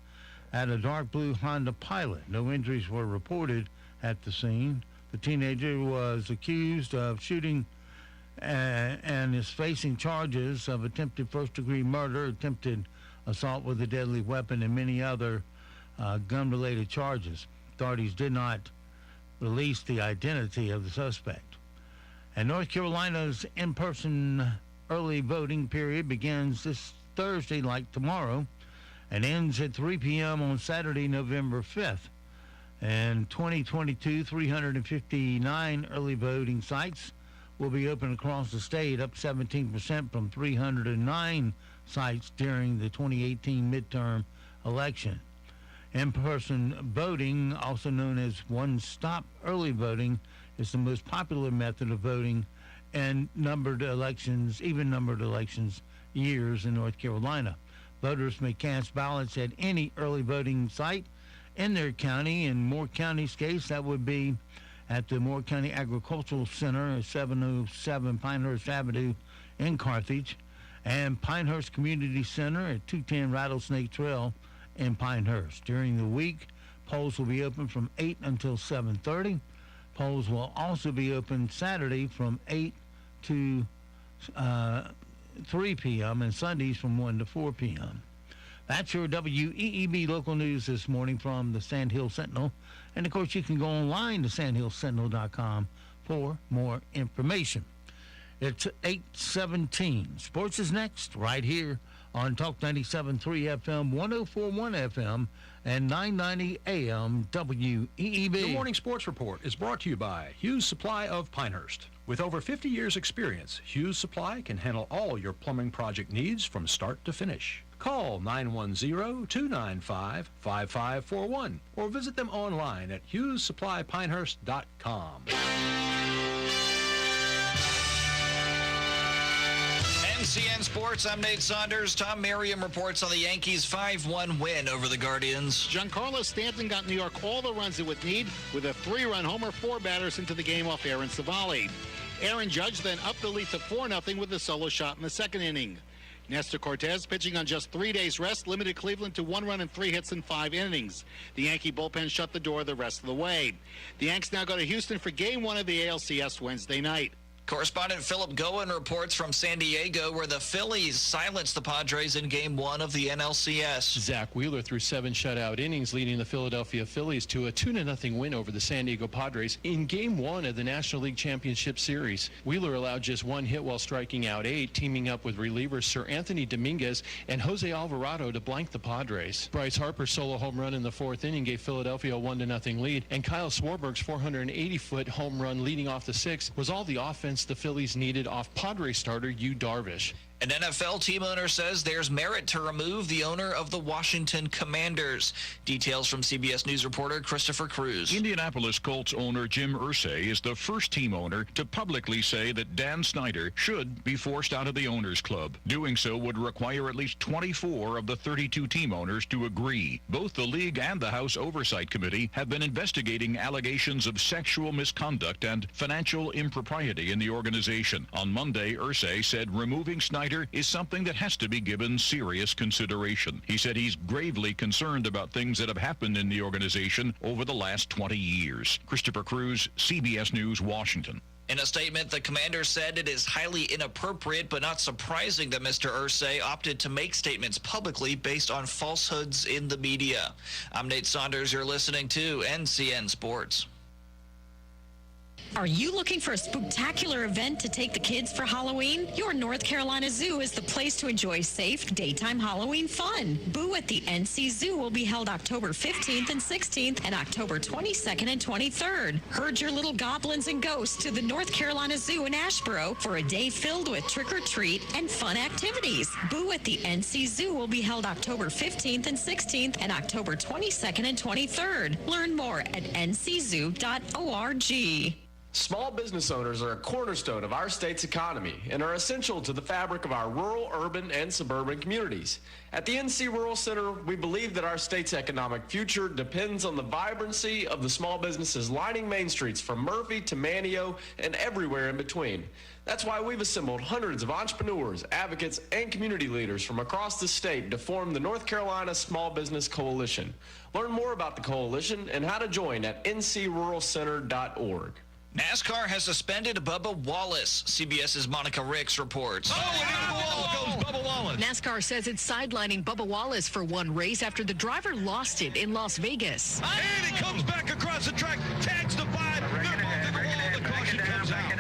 at a dark blue Honda Pilot. No injuries were reported at the scene. The teenager was accused of shooting and is facing charges of attempted first-degree murder, attempted assault with a deadly weapon, and many other gun-related charges. Authorities did not release the identity of the suspect. And North Carolina's in-person early voting period begins this Thursday, like tomorrow, and ends at 3 p.m. on Saturday, November 5th. And 2022, 359 early voting sites will be open across the state, up 17% from 309 sites during the 2018 midterm election. In-person voting, also known as one-stop early voting, is the most popular method of voting in numbered elections, even-numbered elections years in North Carolina. Voters may cast ballots at any early voting site in their county. In Moore County's case, that would be at the Moore County Agricultural Center at 707 Pinehurst Avenue in Carthage, and Pinehurst Community Center at 210 Rattlesnake Trail in Pinehurst. During the week, polls will be open from 8 until 7:30. Polls will also be open Saturday from 8 to 3 p.m. and Sundays from 1 to 4 p.m. That's your WEEB local news this morning from the Sand Hill Sentinel. And, of course, you can go online to sandhillsentinel.com for more information. It's 8:17. Sports is next right here on Talk 97.3 FM, 104.1 FM, and 990 AM WEEB. The Morning Sports Report is brought to you by Hughes Supply of Pinehurst. With over 50 years' experience, Hughes Supply can handle all your plumbing project needs from start to finish. Call 910-295-5541 or visit them online at HughesSupplyPinehurst.com. NCN Sports, I'm Nate Saunders. Tom Merriam reports on the Yankees' 5-1 win over the Guardians. Giancarlo Stanton got New York all the runs it would need with a 3-run homer, 4 batters into the game off Aaron Savali. Aaron Judge then upped the lead to 4-0 with a solo shot in the second inning. Nestor Cortez, pitching on just 3 days rest, limited Cleveland to 1 run and 3 hits in 5 innings. The Yankee bullpen shut the door the rest of the way. The Yanks now go to Houston for Game 1 of the ALCS Wednesday night. Correspondent Philip Goen reports from San Diego, where the Phillies silenced the Padres in Game 1 of the NLCS. Zach Wheeler threw 7 shutout innings, leading the Philadelphia Phillies to a 2-0 win over the San Diego Padres in Game 1 of the National League Championship Series. Wheeler allowed just 1 hit while striking out 8, teaming up with relievers Sir Anthony Dominguez and Jose Alvarado to blank the Padres. Bryce Harper's solo home run in the 4th inning gave Philadelphia a 1-0 lead, and Kyle Swarberg's 480-foot home run leading off the 6th was all the offense the Phillies needed off Padres starter Yu Darvish. An NFL team owner says there's merit to remove the owner of the Washington Commanders. Details from CBS News reporter Christopher Cruz. Indianapolis Colts owner Jim Irsay is the first team owner to publicly say that Dan Snyder should be forced out of the owners club. Doing so would require at least 24 of the 32 team owners to agree. Both the league and the House Oversight Committee have been investigating allegations of sexual misconduct and financial impropriety in the organization. On Monday, Irsay said removing Snyder is something that has to be given serious consideration. He said he's gravely concerned about things that have happened in the organization over the last 20 years. Christopher Cruz, CBS News, Washington. In a statement, the Commanders said it is highly inappropriate but not surprising that Mr. Irsay opted to make statements publicly based on falsehoods in the media. I'm Nate Saunders. You're listening to NCN Sports. Are you looking for a spectacular event to take the kids for Halloween? Your North Carolina Zoo is the place to enjoy safe daytime Halloween fun. Boo at the NC Zoo will be held October 15th and 16th and October 22nd and 23rd. Herd your little goblins and ghosts to the North Carolina Zoo in Asheboro for a day filled with trick-or-treat and fun activities. Boo at the NC Zoo will be held October 15th and 16th and October 22nd and 23rd. Learn more at nczoo.org. Small business owners are a cornerstone of our state's economy and are essential to the fabric of our rural, urban, and suburban communities. At the NC Rural Center, we believe that our state's economic future depends on the vibrancy of the small businesses lining main streets from Murphy to Manteo and everywhere in between. That's why we've assembled hundreds of entrepreneurs, advocates, and community leaders from across the state to form the North Carolina Small Business Coalition. Learn more about the coalition and how to join at ncruralcenter.org. NASCAR has suspended Bubba Wallace. CBS's Monica Ricks reports. Bubba Wallace. NASCAR says it's sidelining Bubba Wallace for one race after the driver lost it in Las Vegas. And he comes back across the track, tags the 5.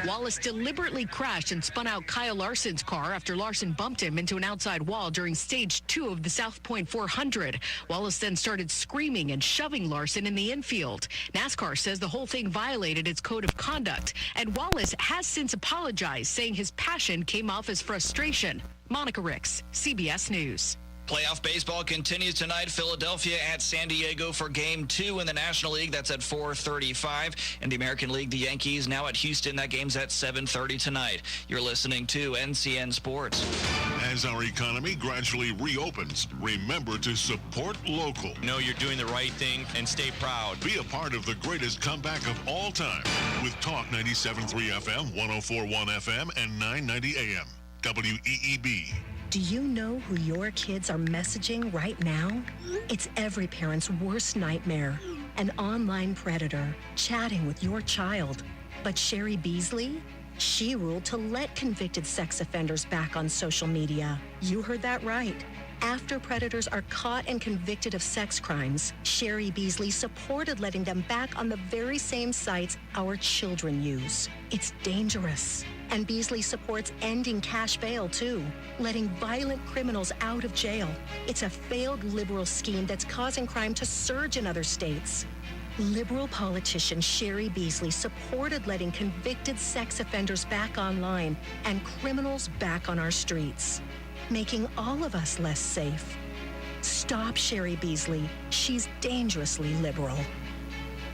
Wallace deliberately crashed and spun out Kyle Larson's car after Larson bumped him into an outside wall during stage 2 of the South Point 400. Wallace then started screaming and shoving Larson in the infield. NASCAR says the whole thing violated its code of conduct, and Wallace has since apologized, saying his passion came off as frustration. Monica Ricks, CBS News. Playoff baseball continues tonight. Philadelphia at San Diego for Game 2 in the National League. That's at 4:35. In the American League, the Yankees now at Houston. That game's at 7:30 tonight. You're listening to NCN Sports. As our economy gradually reopens, remember to support local. Know you're doing the right thing and stay proud. Be a part of the greatest comeback of all time with Talk 97.3 FM, 104.1 FM, and 990 AM. WEEB. Do you know who your kids are messaging right now? It's every parent's worst nightmare. An online predator chatting with your child. But Sherry Beasley? She ruled to let convicted sex offenders back on social media. You heard that right. After predators are caught and convicted of sex crimes, Sherry Beasley supported letting them back on the very same sites our children use. It's dangerous. And Beasley supports ending cash bail, too, letting violent criminals out of jail. It's a failed liberal scheme that's causing crime to surge in other states. Liberal politician Sherry Beasley supported letting convicted sex offenders back online and criminals back on our streets, making all of us less safe. Stop Sherry Beasley. She's dangerously liberal.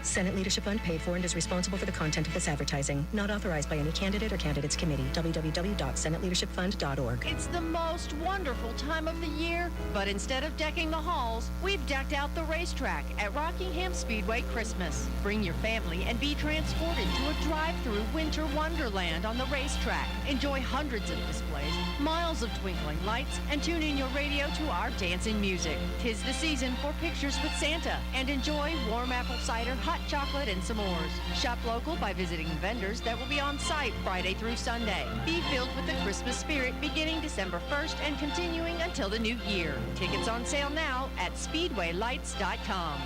Senate Leadership Fund paid for and is responsible for the content of this advertising. Not authorized by any candidate or candidates committee. www.senateleadershipfund.org. It's the most wonderful time of the year, but instead of decking the halls, we've decked out the racetrack at Rockingham Speedway Christmas. Bring your family and be transported to a drive-through winter wonderland on the racetrack. Enjoy hundreds of displays, miles of twinkling lights, and tune in your radio to our dancing music. 'Tis the season for pictures with Santa, and enjoy warm apple cider, hot chocolate, and s'mores. Shop local by visiting vendors that will be on site Friday through Sunday. Be filled with the Christmas spirit beginning December 1st and continuing until the new year. Tickets on sale now at SpeedwayLights.com.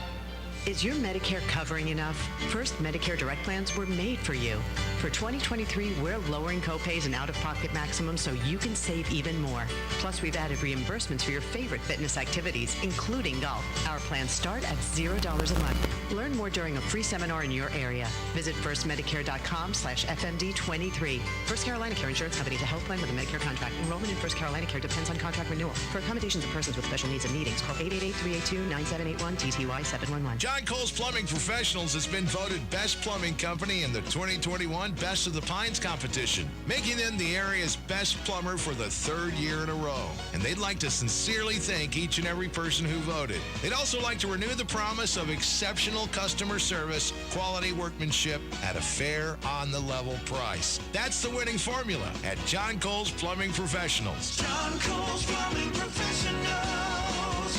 Is your Medicare covering enough? First Medicare Direct Plans were made for you. For 2023, we're lowering copays and out-of-pocket maximums so you can save even more. Plus, we've added reimbursements for your favorite fitness activities, including golf. Our plans start at $0 a month. Learn more during a free seminar in your area. Visit firstmedicare.com/FMD23. First Carolina Care Insurance Company is a health plan with a Medicare contract. Enrollment in First Carolina Care depends on contract renewal. For accommodations of persons with special needs and meetings, call 888-382-9781 TTY 711. John Cole's Plumbing Professionals has been voted Best Plumbing Company in the 2021 Best of the Pines competition, making them the area's best plumber for the third year in a row. And they'd like to sincerely thank each and every person who voted. They'd also like to renew the promise of exceptional customer service, quality workmanship at a fair, on-the-level price. That's the winning formula at John Cole's Plumbing Professionals. John Cole's Plumbing Professionals.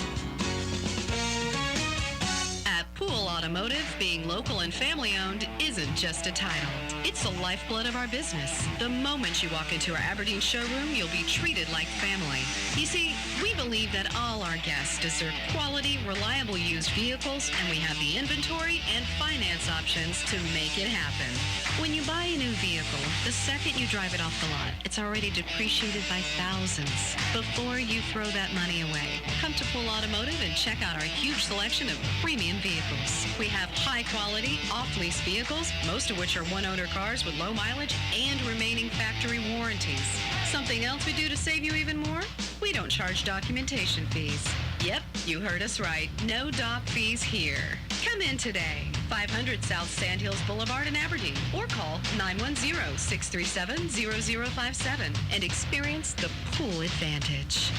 At Pool Automotive, being local and family-owned isn't just a title. It's the lifeblood of our business. The moment you walk into our Aberdeen showroom, you'll be treated like family. You see, we believe that all our guests deserve quality, reliable used vehicles, and we have the inventory and finance options to make it happen. When you buy a new vehicle, the second you drive it off the lot, it's already depreciated by thousands. Before you throw that money away, come to Pool Automotive and check out our huge selection of premium vehicles. We have high-quality, off-lease vehicles, most of which are one-owner cars with low mileage and remaining factory warranties. Something else we do to save you even more? We don't charge documentation fees. Yep, you heard us right. No doc fees here. Come in today, 500 South Sandhills Boulevard in Aberdeen, or call 910-637-0057 and experience the pool advantage.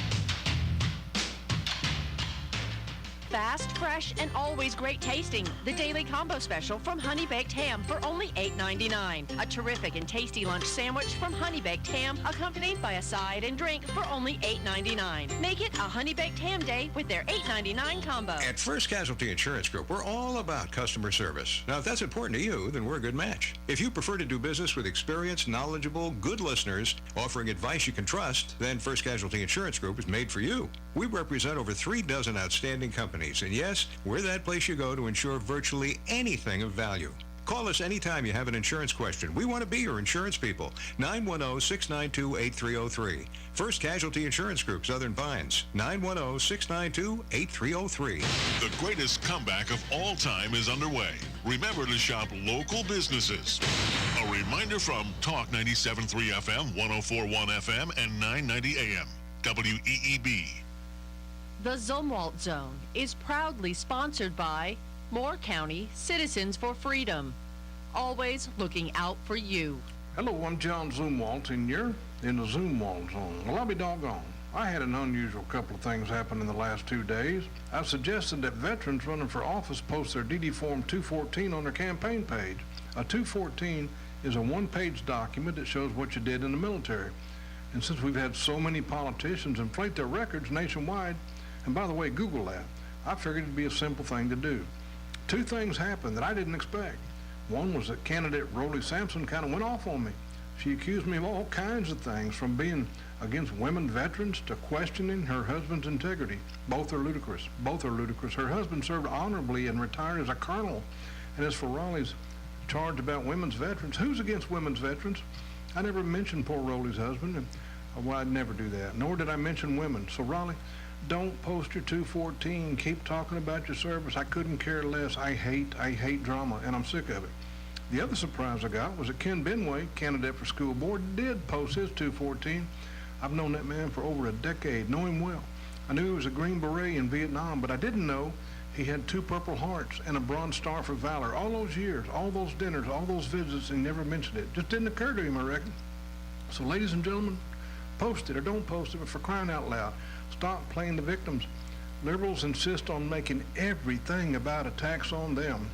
Fast, fresh, and always great tasting. The Daily Combo Special from Honey Baked Ham for only $8.99. A terrific and tasty lunch sandwich from Honey Baked Ham, accompanied by a side and drink for only $8.99. Make it a Honey Baked Ham Day with their $8.99 combo. At First Casualty Insurance Group, we're all about customer service. Now, if that's important to you, then we're a good match. If you prefer to do business with experienced, knowledgeable, good listeners offering advice you can trust, then First Casualty Insurance Group is made for you. We represent over 3 dozen outstanding companies. And yes, we're that place you go to insure virtually anything of value. Call us anytime you have an insurance question. We want to be your insurance people. 910-692-8303. First Casualty Insurance Group, Southern Pines. 910-692-8303. The greatest comeback of all time is underway. Remember to shop local businesses. A reminder from Talk 97.3 FM, 104.1 FM, and 990 AM. WEEB. The Zumwalt Zone is proudly sponsored by Moore County Citizens for Freedom. Always looking out for you. Hello, I'm John Zumwalt, and you're in the Zumwalt Zone. Well, I'll be doggone. I had an unusual couple of things happen in the last 2 days. I've suggested that veterans running for office post their DD Form 214 on their campaign page. A 214 is a one-page document that shows what you did in the military. And since we've had so many politicians inflate their records nationwide, and by the way, Google that, I figured it'd be a simple thing to do. 2 things happened that I didn't expect. One was that candidate Rollie Sampson kind of went off on me. She accused me of all kinds of things, from being against women veterans to questioning her husband's integrity. Both are ludicrous. Both are ludicrous. Her husband served honorably and retired as a colonel. And as for Raleigh's charge about women's veterans, who's against women's veterans? I never mentioned poor Raleigh's husband. And, well, I'd never do that, nor did I mention women. So, Raleigh, don't post your 214. Keep talking about your service. I couldn't care less. I hate drama, and I'm sick of it. The other surprise I got was that Ken Benway, candidate for school board, did post his 214. I've known that man for over a decade, know him well. I knew he was a Green Beret in Vietnam, but I didn't know he had 2 Purple Hearts and a Bronze Star for Valor. All those years, all those dinners, all those visits, and he never mentioned it. Just didn't occur to him, I reckon. So, ladies and gentlemen, post it or don't post it, but for crying out loud, stop playing the victims. Liberals insist on making everything about attacks on them.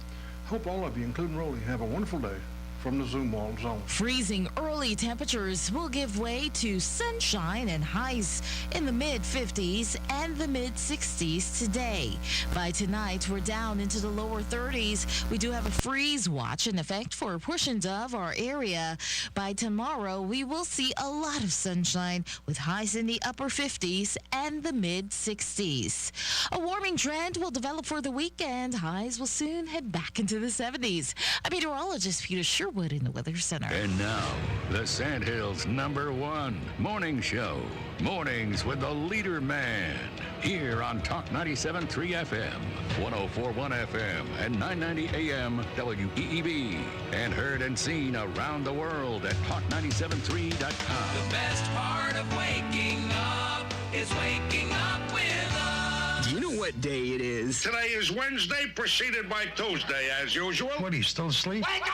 Hope all of you, including Rolly, have a wonderful day from the Zoom Wall Zone. Freezing early temperatures will give way to sunshine and highs in the mid-50s and the mid-60s today. By tonight, we're down into the lower 30s. We do have a freeze watch in effect for portions of our area. By tomorrow, we will see a lot of sunshine with highs in the upper 50s and the mid-60s. A warming trend will develop for the weekend. Highs will soon head back into the 70s. I'm meteorologist Peter Sherwood in the Weather Center. And now, the Sandhills' #1 morning show. Mornings with the LeaderMan. Here on Talk 97.3 FM, 104.1 FM, and 990 AM WEEB. And heard and seen around the world at talk973.com. The best part of waking up is waking up with us. Do you know what day it is? Today is Wednesday, preceded by Tuesday, as usual. What, are you still asleep? Wake up!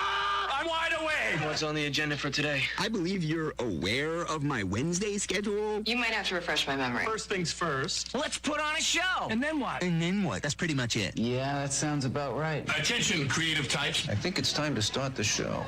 I'm wide awake! What's on the agenda for today? I believe you're aware of my Wednesday schedule. You might have to refresh my memory. First things first. Let's put on a show. And then what? And then what? That's pretty much it. Yeah, that sounds about right. Attention, creative types. I think it's time to start the show.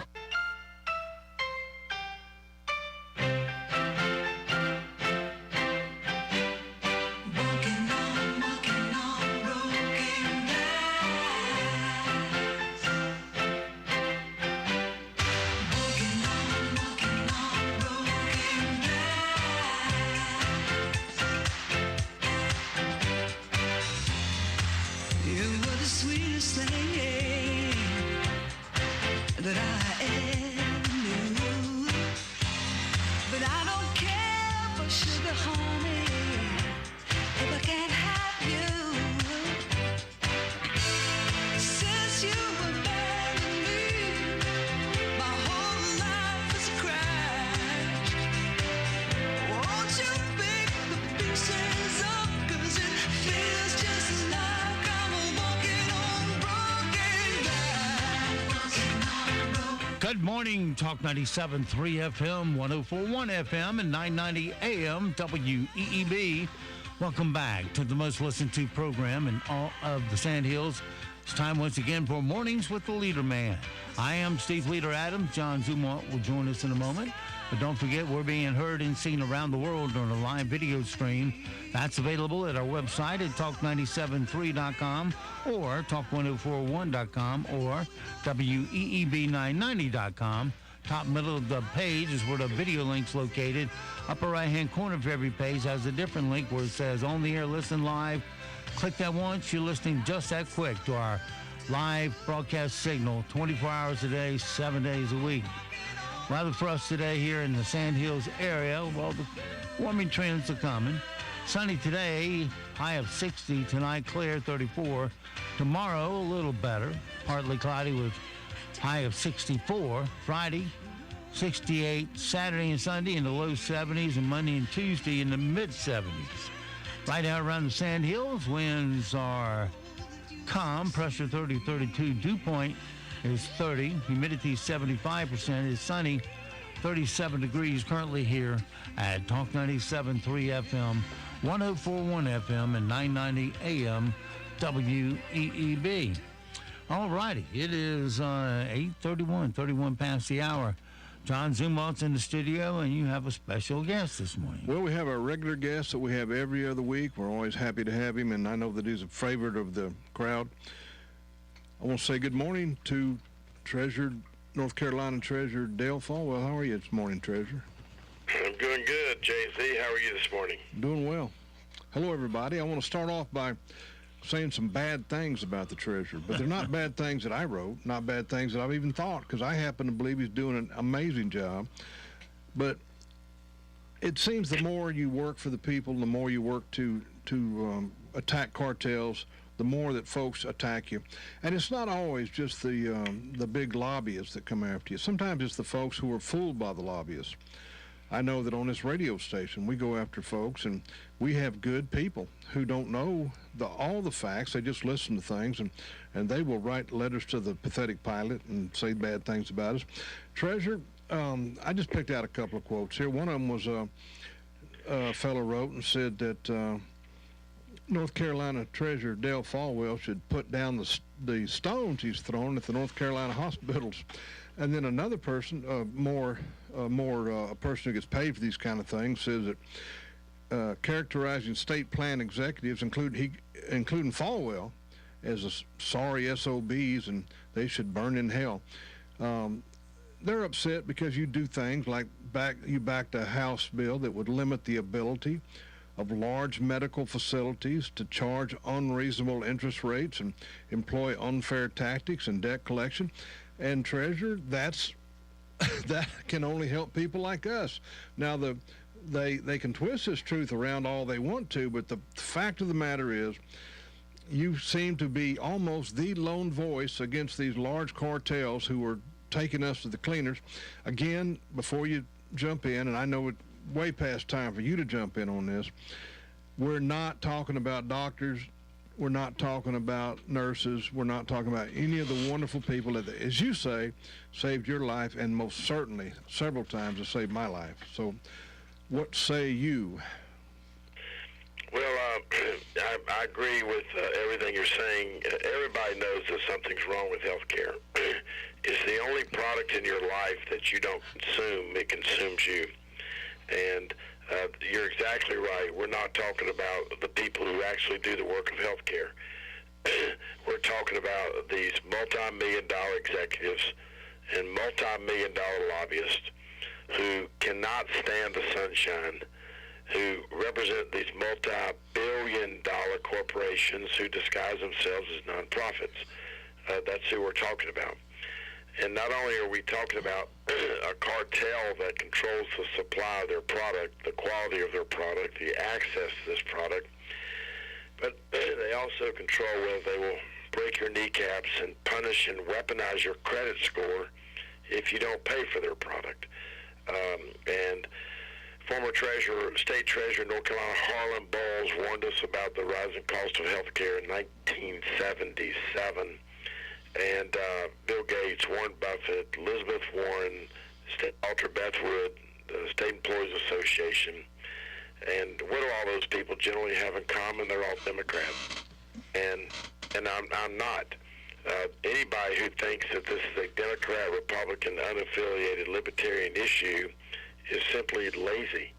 That I ever knew, but I don't care for sugar, honey, if I can't have you. Since you were there to me, my whole life is a crash. Won't you pick the pieces up, 'cause it feels just like I'm walking on broken glass. Good morning, Talk 97.3 FM, 104.1 FM, and 990 AM WEEB. Welcome back to the most listened to program in all of the Sandhills. It's time once again for Mornings with the LeaderMan. I am Steve Leader Adams. John Zumwalt will join us in a moment. But don't forget, we're being heard and seen around the world on a live video stream. That's available at our website at talk973.com or talk1041.com or WEEB990.com. Top middle of the page is where the video link's located. Upper right-hand corner of every page has a different link where it says on the air, listen live. Click that once, you're listening just that quick to our live broadcast signal, 24 hours a day, 7 days a week. Weather for us today here in the Sandhills area, well, the warming trends are coming. Sunny today, high of 60. Tonight, clear, 34. Tomorrow, a little better. Partly cloudy with high of 64. Friday, 68. Saturday and Sunday in the low 70s, and Monday and Tuesday in the mid-70s. Right now around the Sandhills, winds are calm. Pressure 30-32. Dew point is 30. Humidity 75%. It's sunny. 37 degrees currently here at Talk 97.3 FM, 104.1 FM, and 990 AM WEEB. All righty. It is 8:31, 31 past the hour. John Zumwalt's in the studio, and you have a special guest this morning. Well, we have our regular guest that we have every other week. We're always happy to have him, and I know that he's a favorite of the crowd. I want to say good morning to treasured North Carolina Treasurer Dale Falwell. How are you this morning, Treasurer? I'm doing good, JC. How are you this morning? Doing well. Hello, everybody. I want to start off by saying some bad things about the treasurer, but they're not bad things that I wrote, not bad things that I've even thought, because I happen to believe he's doing an amazing job. But it seems the more you work for the people, the more you work to attack cartels, the more that folks attack you. And it's not always just the big lobbyists that come after you. Sometimes it's the folks who are fooled by the lobbyists. I know that on this radio station, we go after folks, and we have good people who don't know all the facts. They just listen to things, and they will write letters to the pathetic pilot and say bad things about us. Treasurer, I just picked out a couple of quotes here. One of them was a fellow wrote and said that North Carolina Treasurer Dale Falwell should put down the stones he's thrown at the North Carolina hospitals. And then another person, a person who gets paid for these kind of things, says that characterizing state plan executives, including Falwell, as sorry SOBs and they should burn in hell. They're upset because you do things like you backed a House bill that would limit the ability of large medical facilities to charge unreasonable interest rates and employ unfair tactics and debt collection. And Treasurer, that can only help people like us. Now, they can twist this truth around all they want to, but the fact of the matter is, you seem to be almost the lone voice against these large cartels who are taking us to the cleaners. Again, before you jump in, and I know it's way past time for you to jump in on this, we're not talking about doctors. We're not talking about nurses. We're not talking about any of the wonderful people that, as you say, saved your life, and most certainly several times have saved my life. So what say you? Well, I agree with everything you're saying. Everybody knows that something's wrong with health care. It's the only product in your life that you don't consume. It consumes you. And you're exactly right. We're not talking about the people who actually do the work of health care. We're talking about these multi-million-dollar executives and multi-million-dollar lobbyists who cannot stand the sunshine, who represent these multi-billion-dollar corporations who disguise themselves as nonprofits. That's who we're talking about. And not only are we talking about a cartel that controls the supply of their product, the quality of their product, the access to this product, but they also control whether they will break your kneecaps and punish and weaponize your credit score if you don't pay for their product. And former State Treasurer North Carolina Harlan Bowles warned us about the rising cost of health care in 1977. And Bill Gates, Warren Buffett, Elizabeth Warren, Walter Bethwood, the State Employees Association. And what do all those people generally have in common? They're all Democrats. And I'm not. Anybody who thinks that this is a Democrat, Republican, unaffiliated, libertarian issue is simply lazy.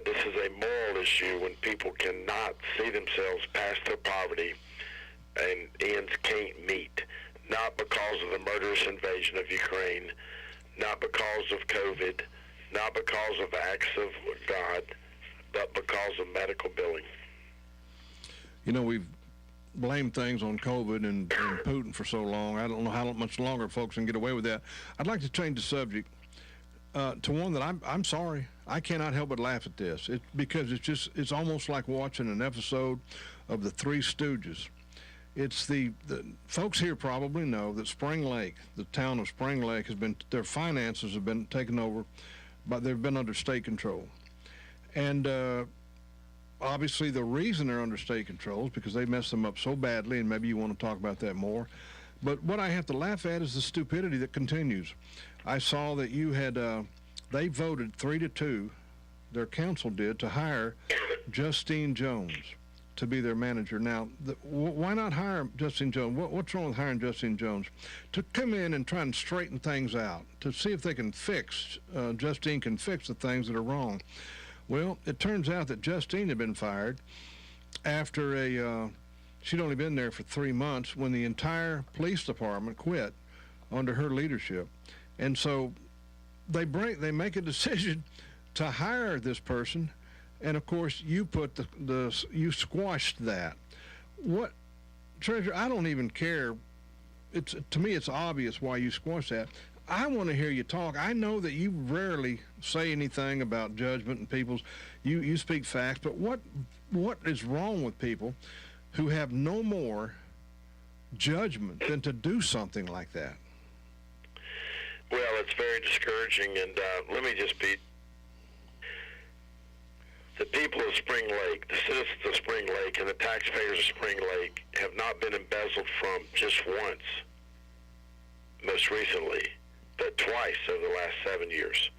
This is a moral issue when people cannot see themselves past their poverty and ends can't meet, not because of the murderous invasion of Ukraine, not because of COVID, not because of acts of God, but because of medical billing. You know, we've blamed things on COVID and Putin for so long. I don't know how much longer folks can get away with that. I'd like to change the subject to one that I'm sorry. I cannot help but laugh at this. Because it's almost like watching an episode of the Three Stooges. It's the folks here probably know that Spring Lake, the town of Spring Lake, their finances have been taken over, but they've been under state control. And obviously the reason they're under state control is because they messed them up so badly, and maybe you want to talk about that more. But what I have to laugh at is the stupidity that continues. I saw that you had, they voted 3-2, their council did, to hire Justine Jones to be their manager. Now, why not hire Justine Jones? What's wrong with hiring Justine Jones? To come in and try and straighten things out, to see if they can Justine can fix the things that are wrong. Well, it turns out that Justine had been fired after she'd only been there for 3 months when the entire police department quit under her leadership. And so they make a decision to hire this person, and of course you put you squashed that. What, Treasurer? I don't even care. To me it's obvious why you squashed that. I want to hear you talk. I know that you rarely say anything about judgment and people's. You speak facts, but what is wrong with people who have no more judgment than to do something like that? Well, it's very discouraging, and let me just be. The people of Spring Lake, the citizens of Spring Lake, and the taxpayers of Spring Lake have not been embezzled from just once, most recently, but twice over the last 7 years.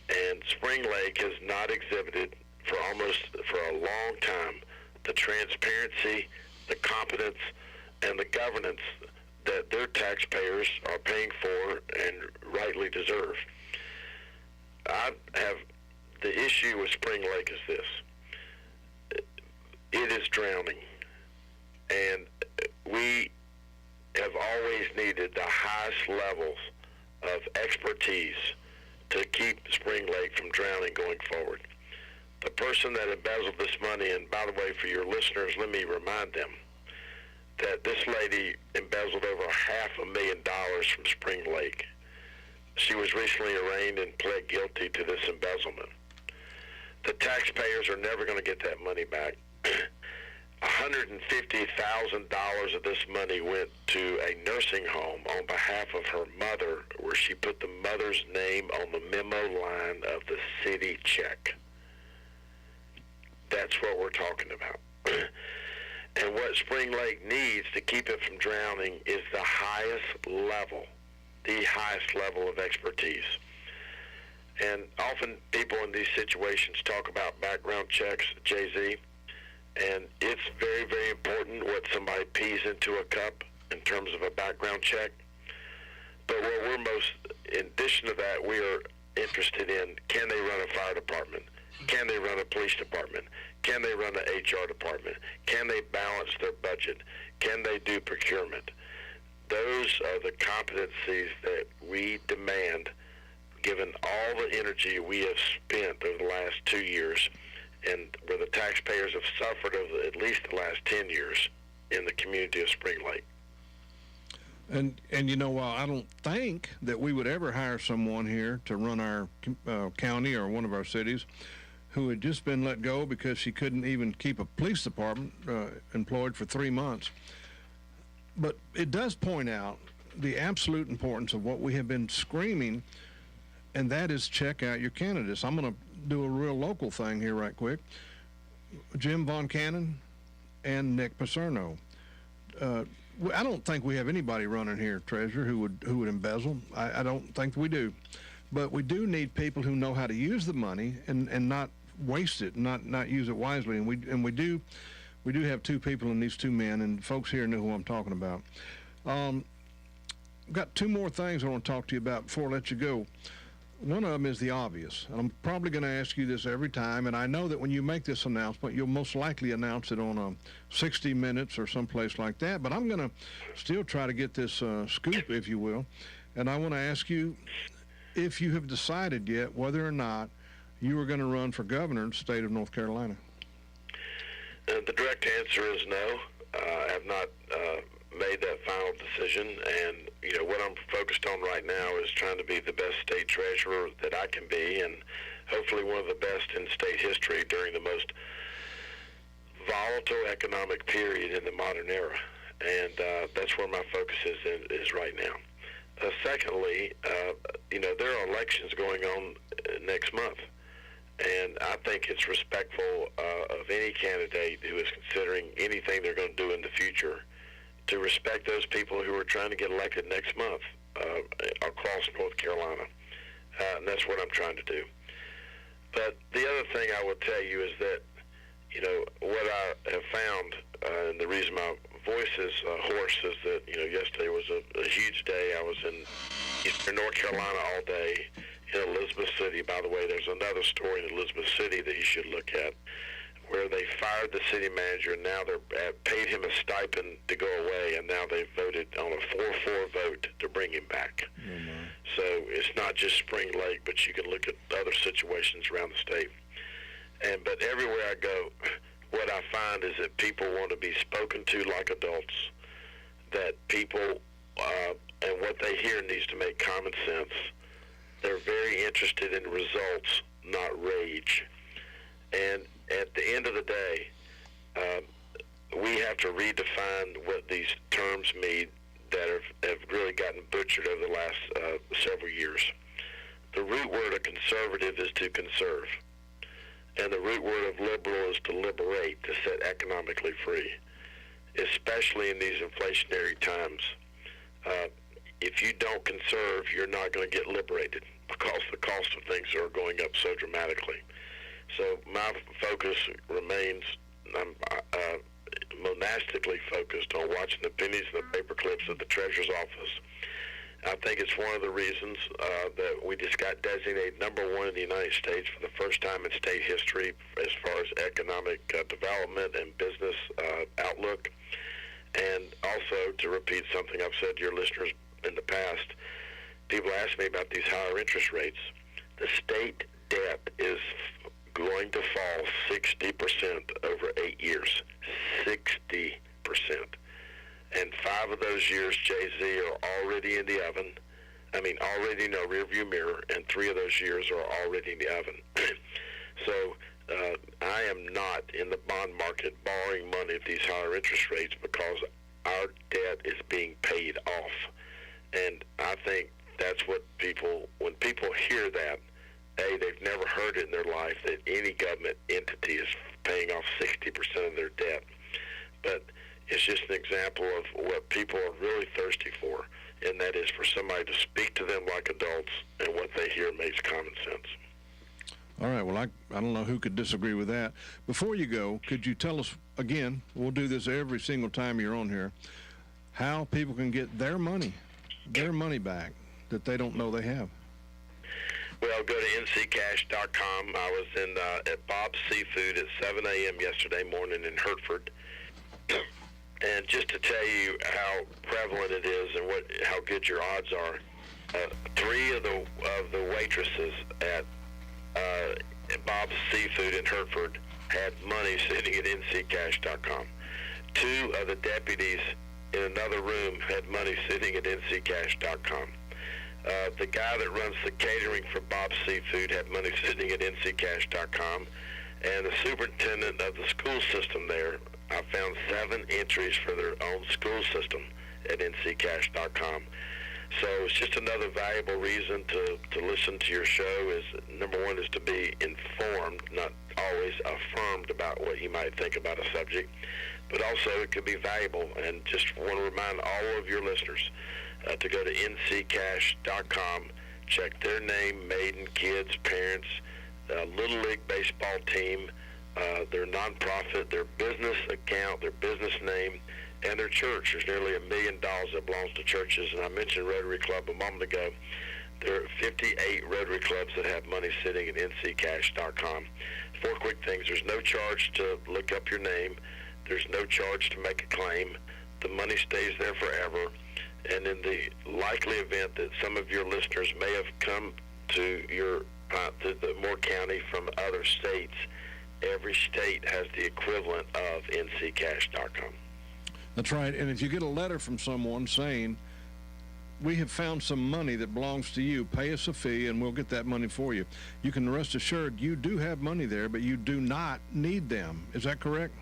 And Spring Lake has not exhibited for a long time the transparency, the competence, and the governance that their taxpayers are paying for and rightly deserve. The issue with Spring Lake is this. It is drowning. And we have always needed the highest levels of expertise to keep Spring Lake from drowning going forward. The person that embezzled this money, and by the way, for your listeners, let me remind them that this lady embezzled over $500,000 from Spring Lake. She was recently arraigned and pled guilty to this embezzlement. The taxpayers are never going to get that money back. $150,000 of this money went to a nursing home on behalf of her mother, where she put the mother's name on the memo line of the city check. That's what we're talking about. And what Spring Lake needs to keep it from drowning is the highest level of expertise. And often people in these situations talk about background checks, Jay-Z, and it's very, very important what somebody pees into a cup in terms of a background check. But what we're in addition to that, we are interested in, can they run a fire department? Can they run a police department? Can they run an HR department? Can they balance their budget? Can they do procurement? Those are the competencies that we demand, given all the energy we have spent over the last 2 years, and where the taxpayers have suffered over at least the last 10 years in the community of Spring Lake. And you know, I don't think that we would ever hire someone here to run our county or one of our cities who had just been let go because she couldn't even keep a police department employed for 3 months. But it does point out the absolute importance of what we have been screaming, and that is check out your candidates. I'm going to do a real local thing here right quick. Jim Von Cannon and Nick Pacerno. I don't think we have anybody running here, Treasurer, who would embezzle. I don't think we do. But we do need people who know how to use the money and not waste it, not use it wisely. And we do have 2 people in these 2 men, and folks here know who I'm talking about. I've got 2 more things I want to talk to you about before I let you go. One of them is the obvious, and I'm probably going to ask you this every time, and I know that when you make this announcement, you'll most likely announce it on 60 Minutes or someplace like that, but I'm going to still try to get this scoop, if you will, and I want to ask you if you have decided yet whether or not you are going to run for governor in the state of North Carolina. The direct answer is no. I have not made that final decision, and what I'm focused on right now is trying to be the best state treasurer that I can be, and hopefully one of the best in state history during the most volatile economic period in the modern era, and that's where my focus is right now. Secondly, there are elections going on next month, and I think it's respectful of any candidate who is considering anything they're going to do in the future to respect those people who are trying to get elected next month across North Carolina. And that's what I'm trying to do. But the other thing I will tell you is that, what I have found, and the reason my voice is hoarse is that, yesterday was a huge day. I was in North Carolina all day, in Elizabeth City. By the way, there's another story in Elizabeth City that you should look at. where they fired the city manager, and now they're paid him a stipend to go away, and now they've voted on a 4-4 vote to bring him back. So it's not just Spring Lake, but you can look at other situations around the state. But everywhere I go, what I find is that people want to be spoken to like adults, that people and what they hear needs to make common sense. They're very interested in results, not rage. And at the end of the day, we have to redefine what these terms mean that have really gotten butchered over the last several years. The root word of conservative is to conserve. And the root word of liberal is to liberate, to set economically free, especially in these inflationary times. If you don't conserve, you're not going to get liberated because the cost of things are going up so dramatically. So my focus remains monastically focused on watching the pennies and the paper clips of the Treasurer's office. I think it's one of the reasons that we just got designated #1 in the United States for the first time in state history as far as economic development and business outlook. And also, to repeat something I've said to your listeners in the past, people ask me about these higher interest rates. The state debt is going to fall 60% over 8 years. 60%. And 5 of those years, Jay-Z, are already in the oven. I mean, already in a rearview mirror, and 3 of those years are already in the oven. So I am not in the bond market borrowing money at these higher interest rates because our debt is being paid off. And I think that's what when people hear that, they've never heard it in their life that any government entity is paying off 60% of their debt. But it's just an example of what people are really thirsty for, and that is for somebody to speak to them like adults, and what they hear makes common sense. All right, well, I don't know who could disagree with that. Before you go, could you tell us, again, we'll do this every single time you're on here, how people can get their money back that they don't know they have? Well, go to nccash.com. I was at Bob's Seafood at 7 a.m. yesterday morning in Hertford. And just to tell you how prevalent it is and how good your odds are, 3 of the waitresses at Bob's Seafood in Hertford had money sitting at nccash.com. 2 of the deputies in another room had money sitting at nccash.com. The guy that runs the catering for Bob's Seafood had money sitting at nccash.com. And the superintendent of the school system there, I found 7 entries for their own school system at nccash.com. So it's just another valuable reason to listen to your show. Is #1 is to be informed, not always affirmed about what you might think about a subject, but also it could be valuable. And just want to remind all of your listeners to go to nccash.com, check their name, maiden, kids, parents, Little League baseball team, their nonprofit, their business account, their business name, and their church. There's nearly $1 million that belongs to churches, and I mentioned Rotary Club a moment ago. There are 58 Rotary Clubs that have money sitting at nccash.com. 4 quick things. There's no charge to look up your name. There's no charge to make a claim. The money stays there forever. And in the likely event that some of your listeners may have come to the Moore County from other states, every state has the equivalent of nccash.com. That's right. And if you get a letter from someone saying, we have found some money that belongs to you, pay us a fee and we'll get that money for you, you can rest assured you do have money there, but you do not need them. Is that correct?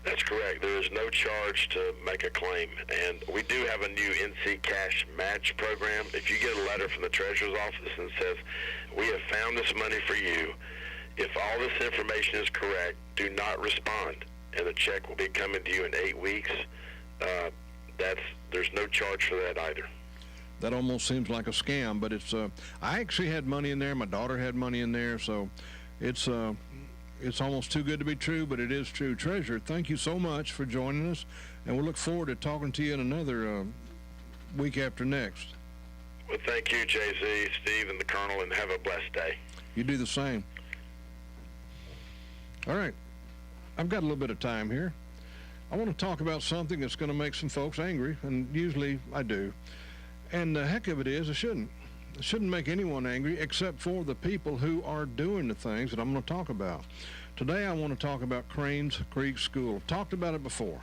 That's correct. There is no charge to make a claim. And we do have a new NC Cash Match program. If you get a letter from the Treasurer's office and says, we have found this money for you, if all this information is correct, do not respond, and the check will be coming to you in 8 weeks. There's no charge for that either. That almost seems like a scam, but it's I actually had money in there. My daughter had money in there, so it's almost too good to be true, but it is true. Treasurer, thank you so much for joining us, and we'll look forward to talking to you in another week after next. Well, thank you, Jay-Z, Steve, and the Colonel, and have a blessed day. You do the same. All right, I've got a little bit of time here. I want to talk about something that's going to make some folks angry, and usually I do. And the heck of it is, it shouldn't. It shouldn't make anyone angry except for the people who are doing the things that I'm going to talk about. Today I want to talk about Cranes Creek School. I've talked about it before.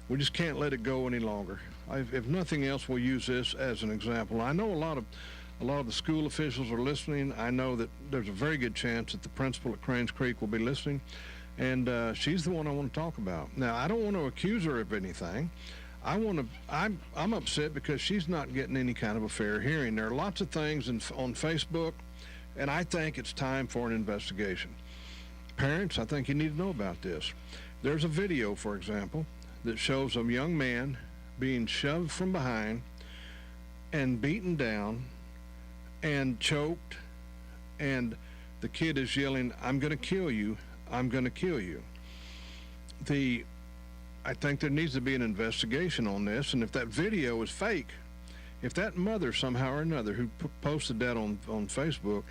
We just can't let it go any longer. If nothing else, we'll use this as an example. I know a lot of the school officials are listening. I know that there's a very good chance that the principal at Cranes Creek will be listening, and she's the one I want to talk about. Now, I don't want to accuse her of anything. I'm upset because she's not getting any kind of a fair hearing. There are lots of things on Facebook, and I think it's time for an investigation. Parents, I think you need to know about this. There's a video, for example, that shows a young man being shoved from behind and beaten down and choked, and the kid is yelling, "I'm going to kill you, I'm going to kill you." I think there needs to be an investigation on this, and if that video is fake, if that mother somehow or another who posted that on Facebook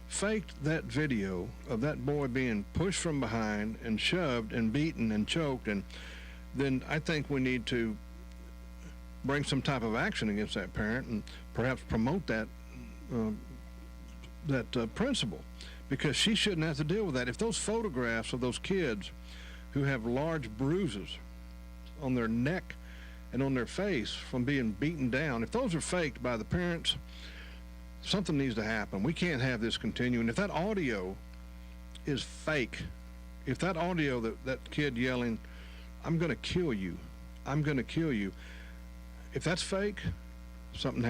faked that video of that boy being pushed from behind and shoved and beaten and choked, and then I think we need to bring some type of action against that parent and perhaps promote that principal, because she shouldn't have to deal with that. If those photographs of those kids who have large bruises on their neck and on their face from being beaten down, if those are faked by the parents, something needs to happen. We can't have this continuing. If that audio is fake, if that audio, that kid yelling, "I'm going to kill you, I'm going to kill you," if that's fake, something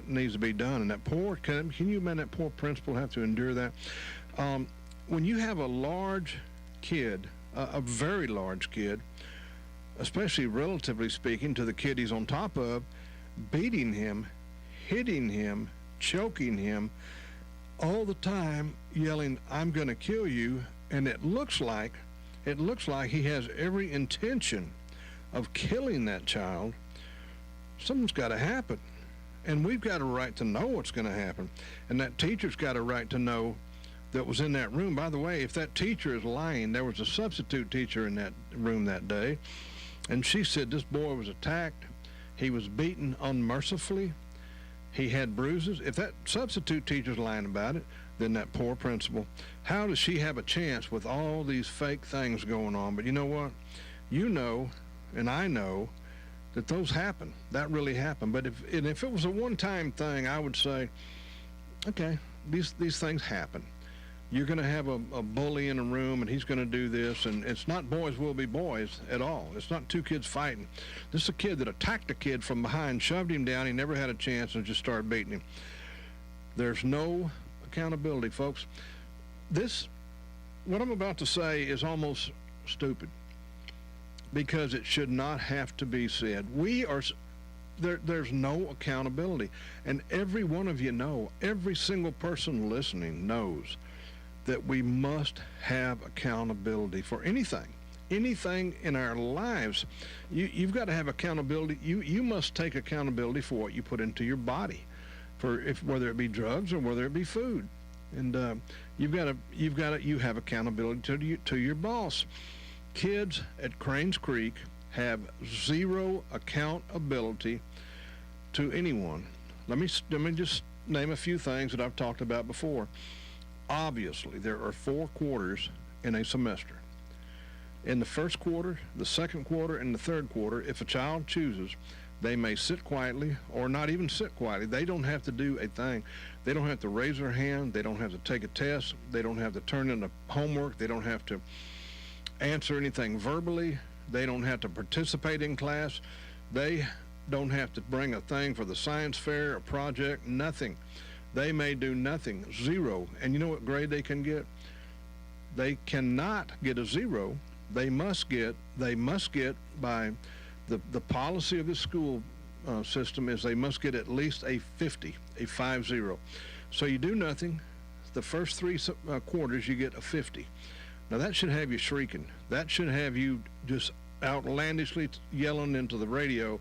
needs to be done. And that can you imagine that poor principal have to endure that? When you have a large kid, a very large kid, especially relatively speaking to the kid he's on top of, beating him, hitting him, choking him all the time, yelling, "I'm going to kill you," and it looks like he has every intention of killing that child, something's got to happen. And we've got a right to know what's going to happen. And that teacher's got a right to know that was in that room. By the way, if that teacher is lying, there was a substitute teacher in that room that day, and she said this boy was attacked, he was beaten unmercifully, he had bruises. If that substitute teacher's lying about it, then that poor principal, how does she have a chance with all these fake things going on? But you know what? You know, and I know, that those happen. That really happened. But if it was a one-time thing, I would say, okay, these things happen. You're going to have a bully in a room, and he's going to do this, and it's not boys will be boys at all. It's not two kids fighting. This is a kid that attacked a kid from behind, shoved him down, he never had a chance, and just started beating him. There's no accountability, folks. What I'm about to say is almost stupid, because it should not have to be said. There's no accountability. And every one of you know, every single person listening knows that we must have accountability for anything in our lives. You've got to have accountability. You must take accountability for what you put into your body, whether it be drugs or whether it be food. And you have accountability to your boss. Kids at Cranes Creek have zero accountability to anyone. Let me just name a few things that I've talked about before. Obviously, there are 4 quarters in a semester. In the first quarter, the second quarter, and the third quarter, if a child chooses, they may sit quietly or not even sit quietly. They don't have to do a thing. They don't have to raise their hand. They don't have to take a test. They don't have to turn in homework. They don't have to answer anything verbally. They don't have to participate in class. They don't have to bring a thing for the science fair, a project, nothing. They may do nothing, 0. And you know what grade they can get? They cannot get a 0. They must get by the policy of the school system is they must get at least a 50, a 50. So you do nothing. The first 3 quarters you get a 50. Now that should have you shrieking. That should have you just outlandishly yelling into the radio,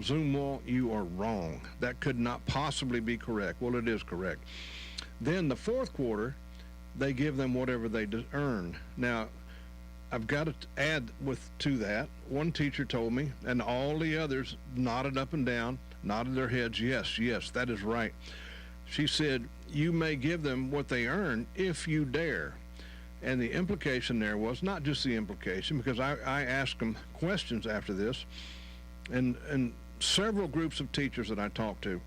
Zoomwalt, you are wrong. That could not possibly be correct. Well, it is correct. Then the fourth quarter, they give them whatever they earn. Now, I've got to add to that, one teacher told me, and all the others nodded up and down, nodded their heads, yes, that is right. She said, you may give them what they earn if you dare. And the implication there was, not just the implication, because I asked them questions after this, and several groups of teachers that I talked to,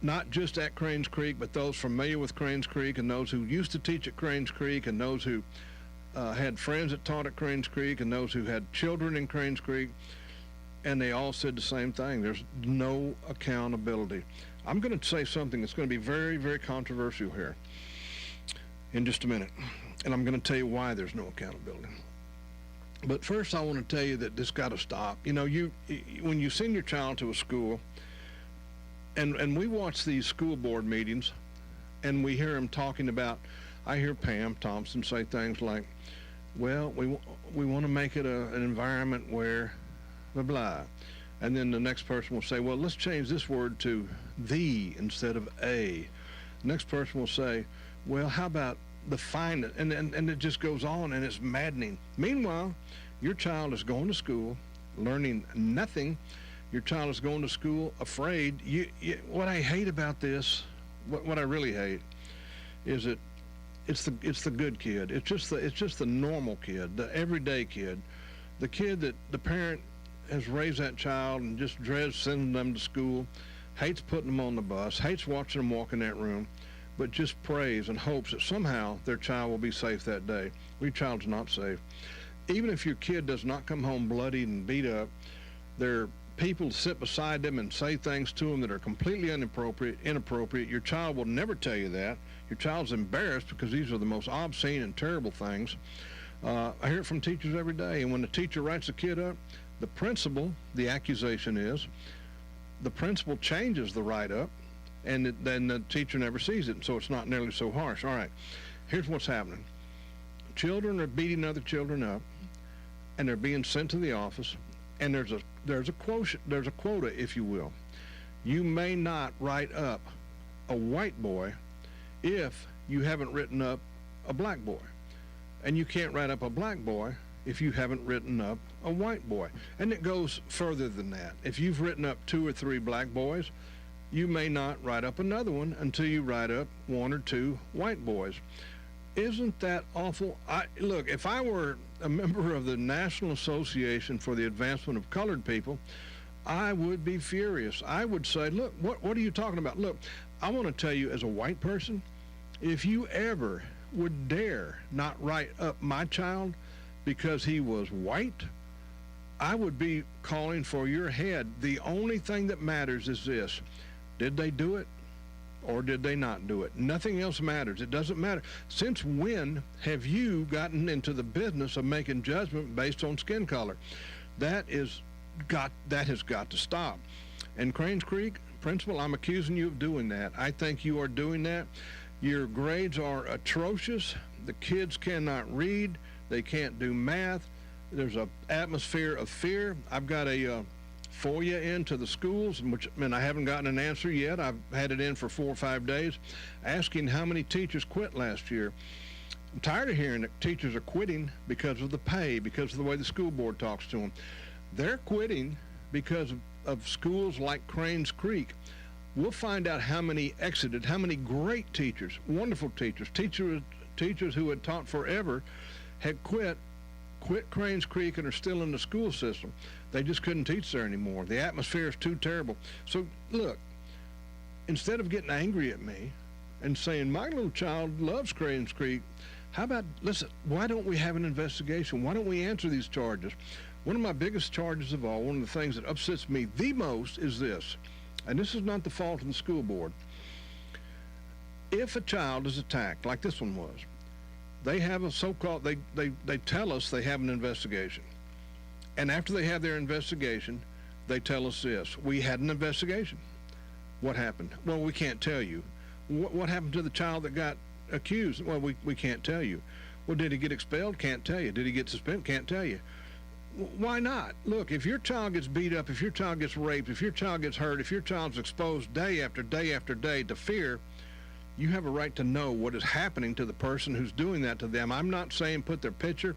not just at Cranes Creek, but those familiar with Cranes Creek and those who used to teach at Cranes Creek and those who had friends that taught at Cranes Creek and those who had children in Cranes Creek, and they all said the same thing. There's no accountability. I'm going to say something that's going to be very, very controversial here in just a minute, and I'm going to tell you why there's no accountability. But first, I want to tell you that this got to stop. You know, when you send your child to a school, and we watch these school board meetings, and we hear them talking about, I hear Pam Thompson say things like, well, we want to make it an environment where blah, blah. And then the next person will say, well, let's change this word to the instead of a. The next person will say, well, how about define it? And it just goes on, and it's maddening. Meanwhile, your child is going to school, learning nothing. Your child is going to school afraid. What I hate about this, what I really hate, is that it's the good kid. It's just the normal kid, the everyday kid, the kid that the parent has raised that child and just dreads sending them to school, hates putting them on the bus, hates watching them walk in that room, but just prays and hopes that somehow their child will be safe that day. Well, your child's not safe. Even if your kid does not come home bloodied and beat up, there are people sit beside them and say things to them that are completely inappropriate. Your child will never tell you that. Your child's embarrassed because these are the most obscene and terrible things. I hear it from teachers every day, and when the teacher writes a kid up, the principal, the accusation is, the principal changes the write-up, and then the teacher never sees it, so it's not nearly so harsh. All right, here's what's happening. Children are beating other children up, and they're being sent to the office, and there's a quota, if you will. You may not write up a white boy if you haven't written up a black boy, and you can't write up a black boy if you haven't written up a white boy. And it goes further than that. If you've written up 2 or 3 black boys, you may not write up another one until you write up 1 or 2 white boys. Isn't that awful? Look, if I were a member of the National Association for the Advancement of Colored People, I would be furious. I would say, look, what are you talking about? Look, I want to tell you, as a white person, if you ever would dare not write up my child because he was white, I would be calling for your head. The only thing that matters is this: did they do it or did they not do it? Nothing else matters. It doesn't matter. Since when have you gotten into the business of making judgment based on skin color? That has got to stop. And Cranes Creek, principal, I'm accusing you of doing that. I think you are doing that. Your grades are atrocious. The kids cannot read. They can't do math. There's an atmosphere of fear. I've got a FOIA into the schools, and I haven't gotten an answer yet. I've had it in for 4 or 5 days, asking how many teachers quit last year. I'm tired of hearing that teachers are quitting because of the pay, because of the way the school board talks to them. They're quitting because of schools like Cranes Creek. We'll find out how many exited, how many great teachers, wonderful teachers, teachers who had taught forever had quit Cranes Creek and are still in the school system. They just couldn't teach there anymore. The atmosphere is too terrible. So look, instead of getting angry at me and saying my little child loves Cranes Creek, how about, listen, why don't we have an investigation? Why don't we answer these charges? One of my biggest charges of all, one of the things that upsets me the most is this, and this is not the fault of the school board. If a child is attacked, like this one was, they have a so-called, they tell us they have an investigation. And after they have their investigation, they tell us this: we had an investigation. What happened? Well, we can't tell you. What happened to the child that got accused? Well, we can't tell you. Well, did he get expelled? Can't tell you. Did he get suspended? Can't tell you. Why not? Look, if your child gets beat up, if your child gets raped, if your child gets hurt, if your child's exposed day after day after day to fear, You have a right to know what is happening to the person who's doing that to them. I'm not saying put their picture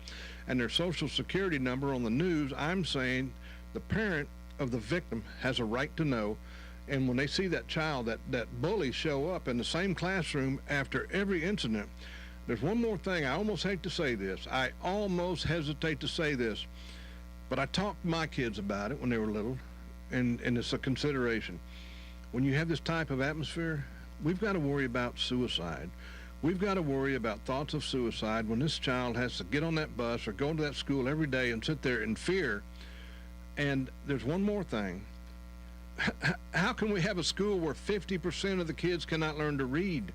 and their social security number on the news. I'm saying the parent of the victim has a right to know. And when they see that child, that bully show up in the same classroom after every incident, there's one more thing. I almost hate to say this. I almost hesitate to say this, but I talked to my kids about it when they were little, and it's a consideration. When you have this type of atmosphere, we've got to worry about suicide. We've got to worry about thoughts of suicide when this child has to get on that bus or go to that school every day and sit there in fear. And there's one more thing. How can we have a school where 50% of the kids cannot learn to read?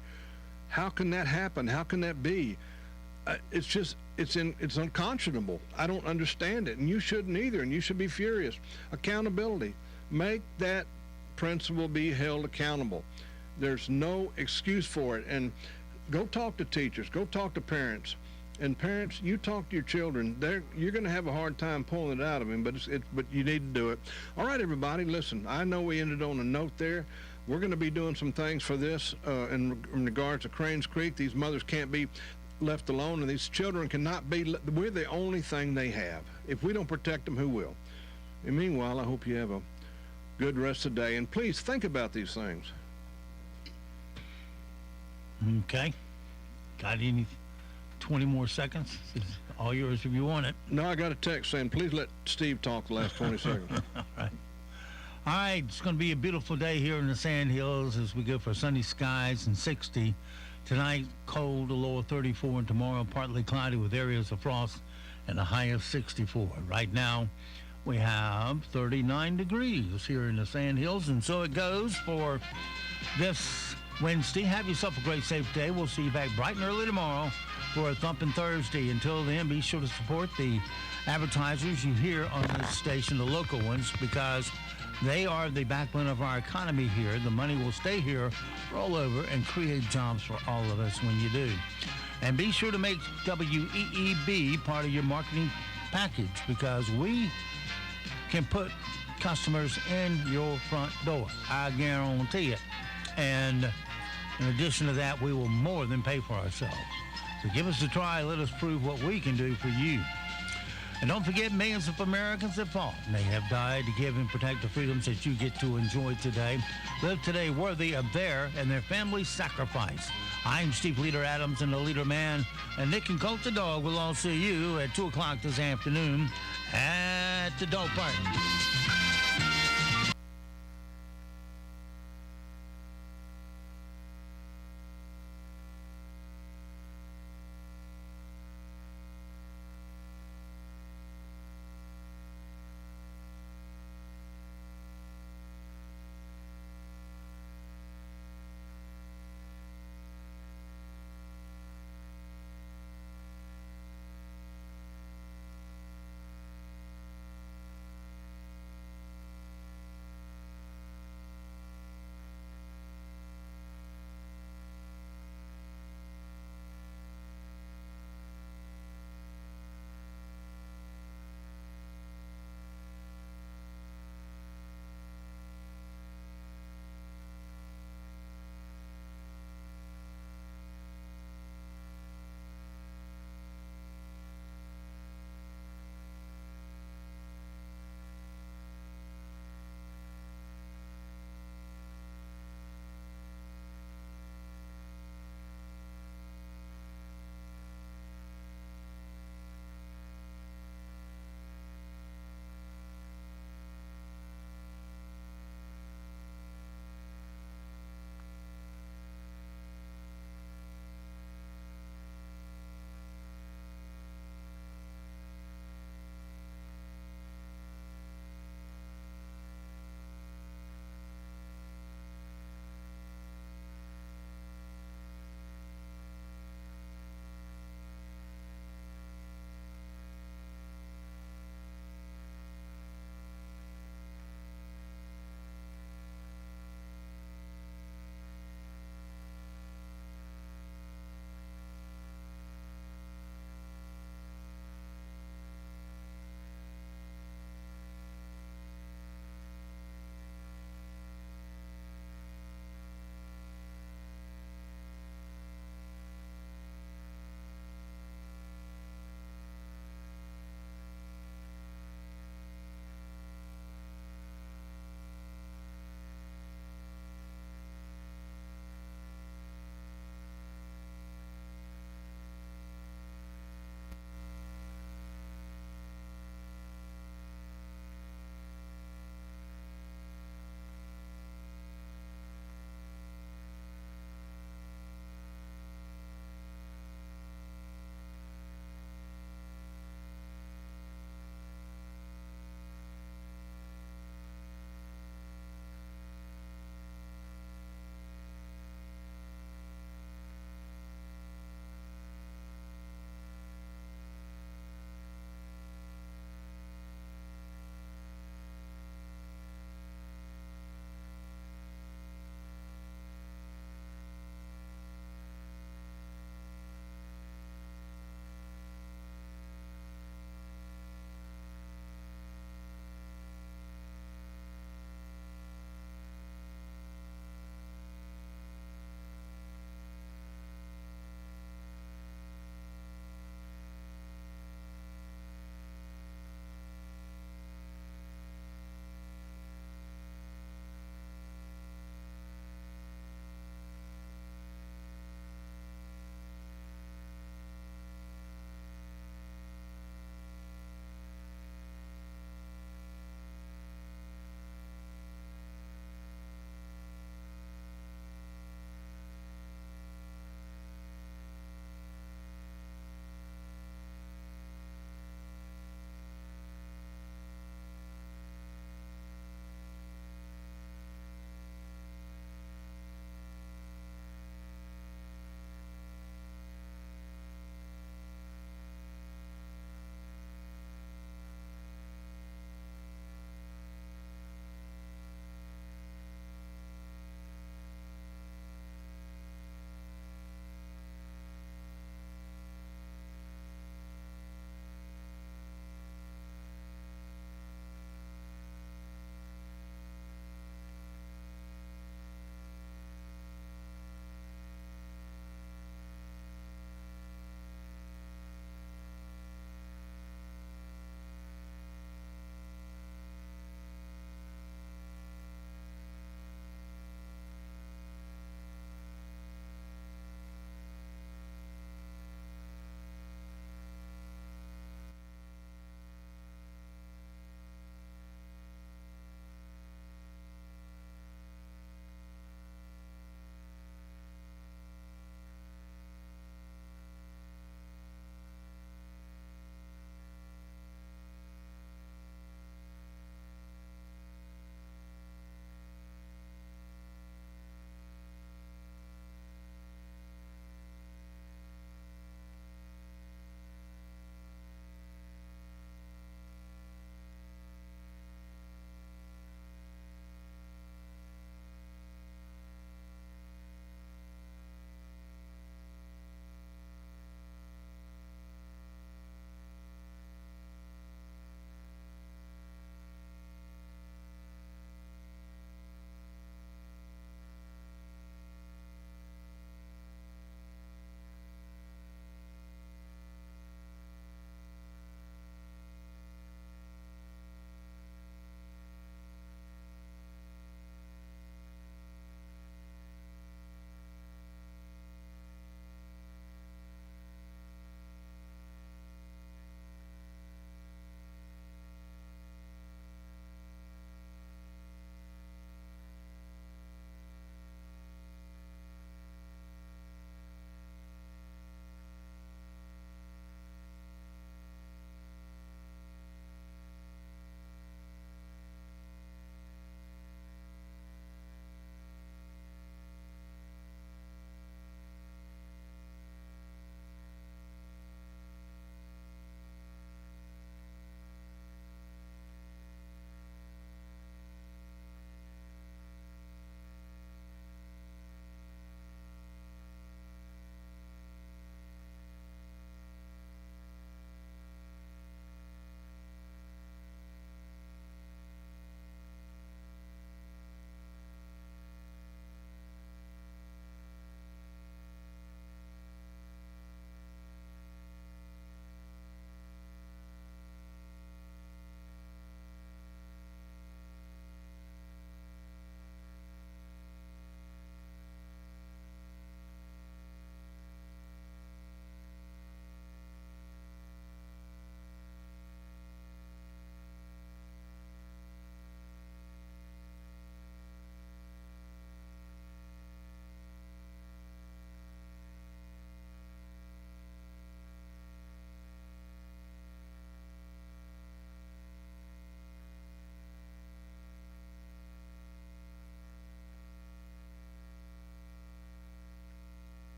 How can that happen? How can that be? It's unconscionable. I don't understand it, and you shouldn't either, and you should be furious. Accountability. Make that principal be held accountable. There's no excuse for it. And go talk to teachers. Go talk to parents. And parents, you talk to your children. You're going to have a hard time pulling it out of them, but you need to do it. All right, everybody, listen. I know we ended on a note there. We're going to be doing some things for this in regards to Cranes Creek. These mothers can't be left alone, and these children cannot be. We're the only thing they have. If we don't protect them, who will? And meanwhile, I hope you have a good rest of the day. And please think about these things. Okay. Got any 20 more seconds? It's all yours if you want it. No, I got a text saying, please let Steve talk the last 20 seconds. All right, it's going to be a beautiful day here in the Sand Hills as we go for sunny skies and 60. Tonight, cold, a low of 34, and tomorrow, partly cloudy with areas of frost and a high of 64. Right now, we have 39 degrees here in the Sand Hills, and so it goes for this Wednesday. Have yourself a great, safe day. We'll see you back bright and early tomorrow for a Thumping Thursday. Until then, be sure to support the advertisers you hear on this station, the local ones, because they are the backbone of our economy here. The money will stay here, roll over, and create jobs for all of us when you do. And be sure to make WEEB part of your marketing package, because we can put customers in your front door. I guarantee it. And in addition to that, we will more than pay for ourselves. So give us a try. Let us prove what we can do for you. And don't forget, millions of Americans that fought may have died to give and protect the freedoms that you get to enjoy today. Live today worthy of their and their family's sacrifice. I'm Steve Leader Adams and the Leader Man, and Nick and Colt the Dog will all see you at 2 o'clock this afternoon at the dog park.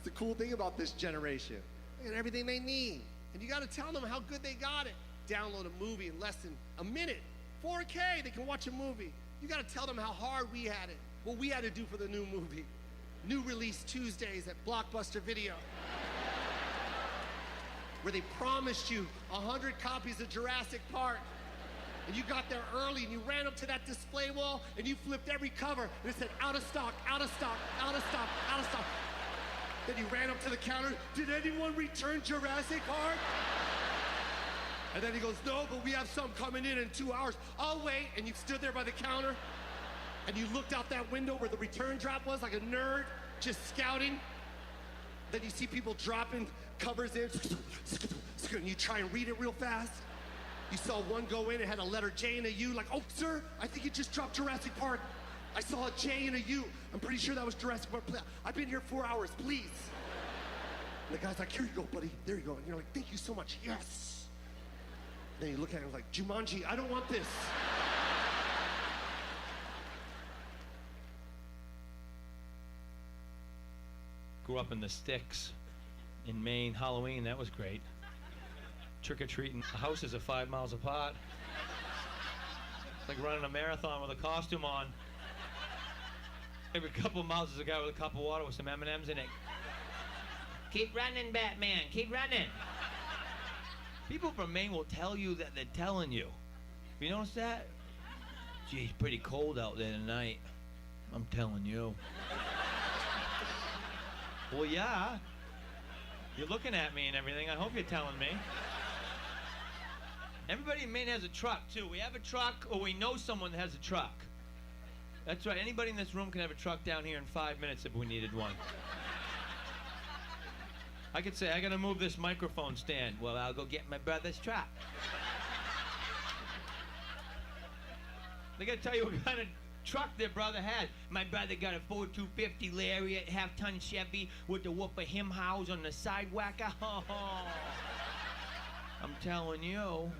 That's the cool thing about this generation. They got everything they need. And you got to tell them how good they got it. Download a movie in less than a minute. 4K, they can watch a movie. You got to tell them how hard we had it. What we had to do for the new movie. New release Tuesdays at Blockbuster Video. Where they promised you 100 copies of Jurassic Park. And you got there early and you ran up to that display wall and you flipped every cover and it said out of stock, out of stock, out of stock, out of stock. Then you ran up to the counter, did anyone return Jurassic Park? And then he goes, no, but we have some coming in 2 hours. I'll wait. And you stood there by the counter and you looked out that window where the return drop was like a nerd, just scouting. Then you see people dropping covers in, and you try and read it real fast. You saw one go in, it had a letter J and a U, like, oh, sir, I think you just dropped Jurassic Park. I saw a J and a U. I'm pretty sure that was Jurassic Park. I've been here 4 hours, please. And the guy's like, here you go, buddy, there you go. And you're like, thank you so much, yes. And then you look at him like, Jumanji, I don't want this. Grew up in the sticks in Maine. Halloween, that was great. Trick-or-treating. The houses are 5 miles apart. It's like running a marathon with a costume on. Every couple of miles there's a guy with a cup of water with some M&Ms in it. Keep running, Batman, keep running. People from Maine will tell you that they're telling you. You notice that? Gee, it's pretty cold out there tonight. I'm telling you. Well, yeah. You're looking at me and everything. I hope you're telling me. Everybody in Maine has a truck, too. We have a truck, or we know someone that has a truck. That's right. Anybody in this room can have a truck down here in 5 minutes if we needed one. I could say, I gotta move this microphone stand. Well, I'll go get my brother's truck. They gotta tell you what kind of truck their brother had. My brother got a Ford 250 Lariat, half-ton Chevy with the whoop of him house on the sidewalk. Oh, I'm telling you.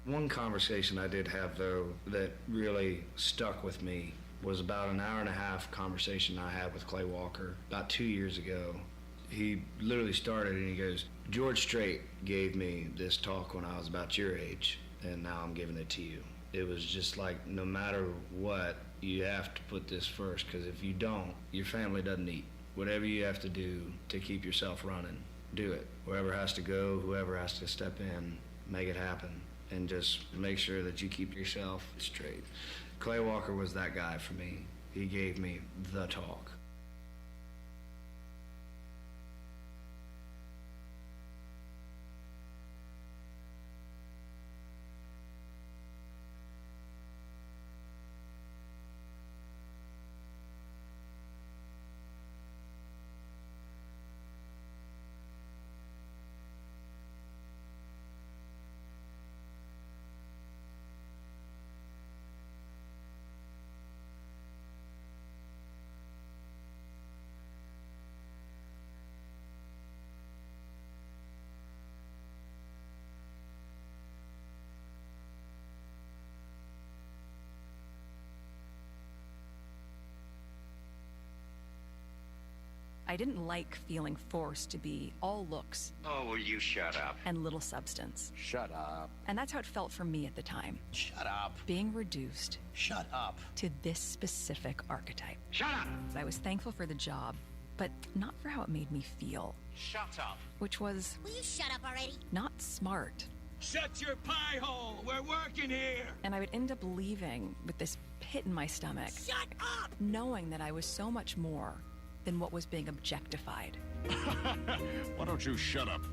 One conversation I did have, though, that really stuck with me was about an hour and a half conversation I had with Clay Walker about 2 years ago. He literally started and he goes, George Strait gave me this talk when I was about your age, and now I'm giving it to you. It was just like, no matter what, you have to put this first, because if you don't, your family doesn't eat. Whatever you have to do to keep yourself running, do it. Wherever has to go, whoever has to step in, make it happen. And just make sure that you keep yourself straight. Clay Walker was that guy for me. He gave me the talk. I didn't like feeling forced to be all looks. Oh, will you shut up? And little substance. Shut up. And that's how it felt for me at the time. Shut up. Being reduced. Shut up. To this specific archetype. Shut up! I was thankful for the job, but not for how it made me feel. Shut up. Which was... Will you shut up already? Not smart. Shut your pie hole! We're working here! And I would end up leaving with this pit in my stomach. Shut up! Knowing that I was so much more than what was being objectified. Why don't you shut up?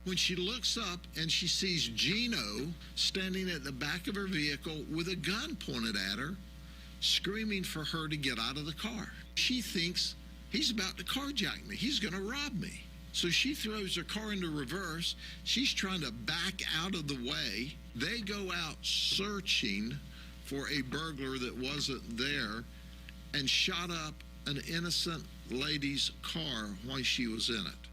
when she looks up and she sees Gino standing at the back of her vehicle with a gun pointed at her, screaming for her to get out of the car. She thinks he's about to carjack me. He's going to rob me. So she throws her car into reverse. She's trying to back out of the way. They go out searching for a burglar that wasn't there and shot up an innocent lady's car while she was in it.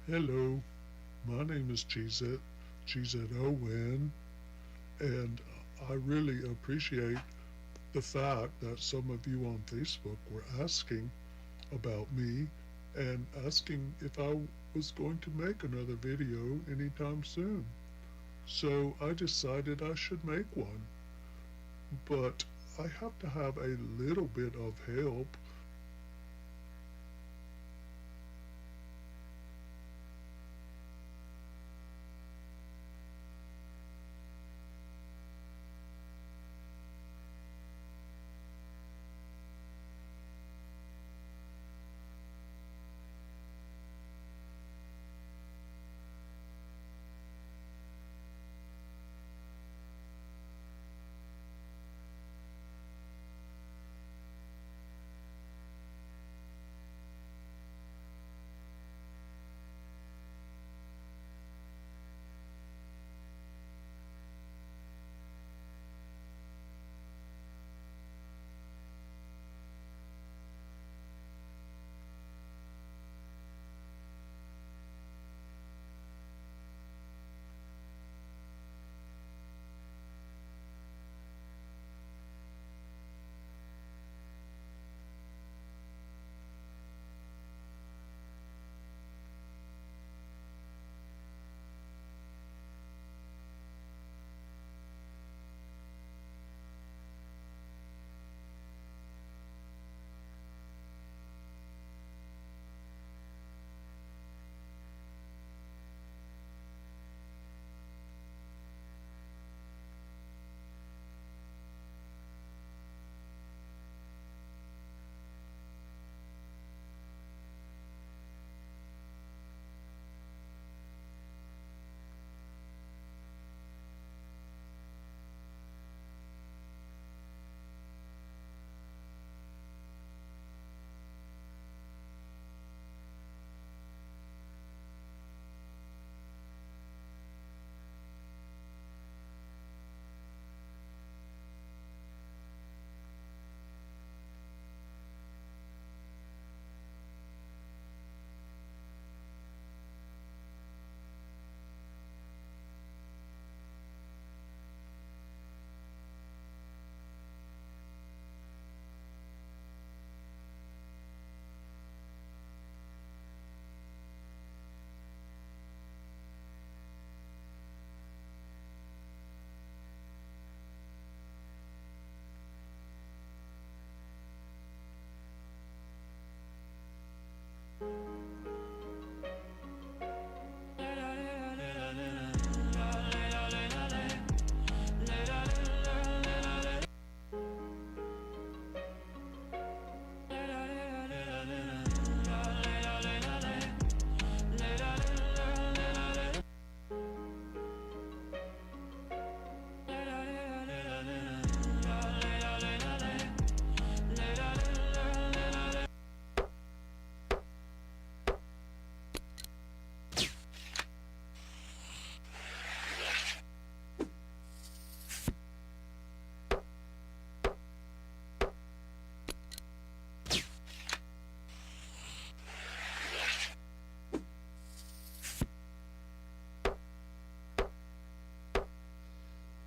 Hello, my name is Cheezette Owen, and I really appreciate the fact that some of you on Facebook were asking about me and asking if I was going to make another video anytime soon. So I decided I should make one, but I have to have a little bit of help.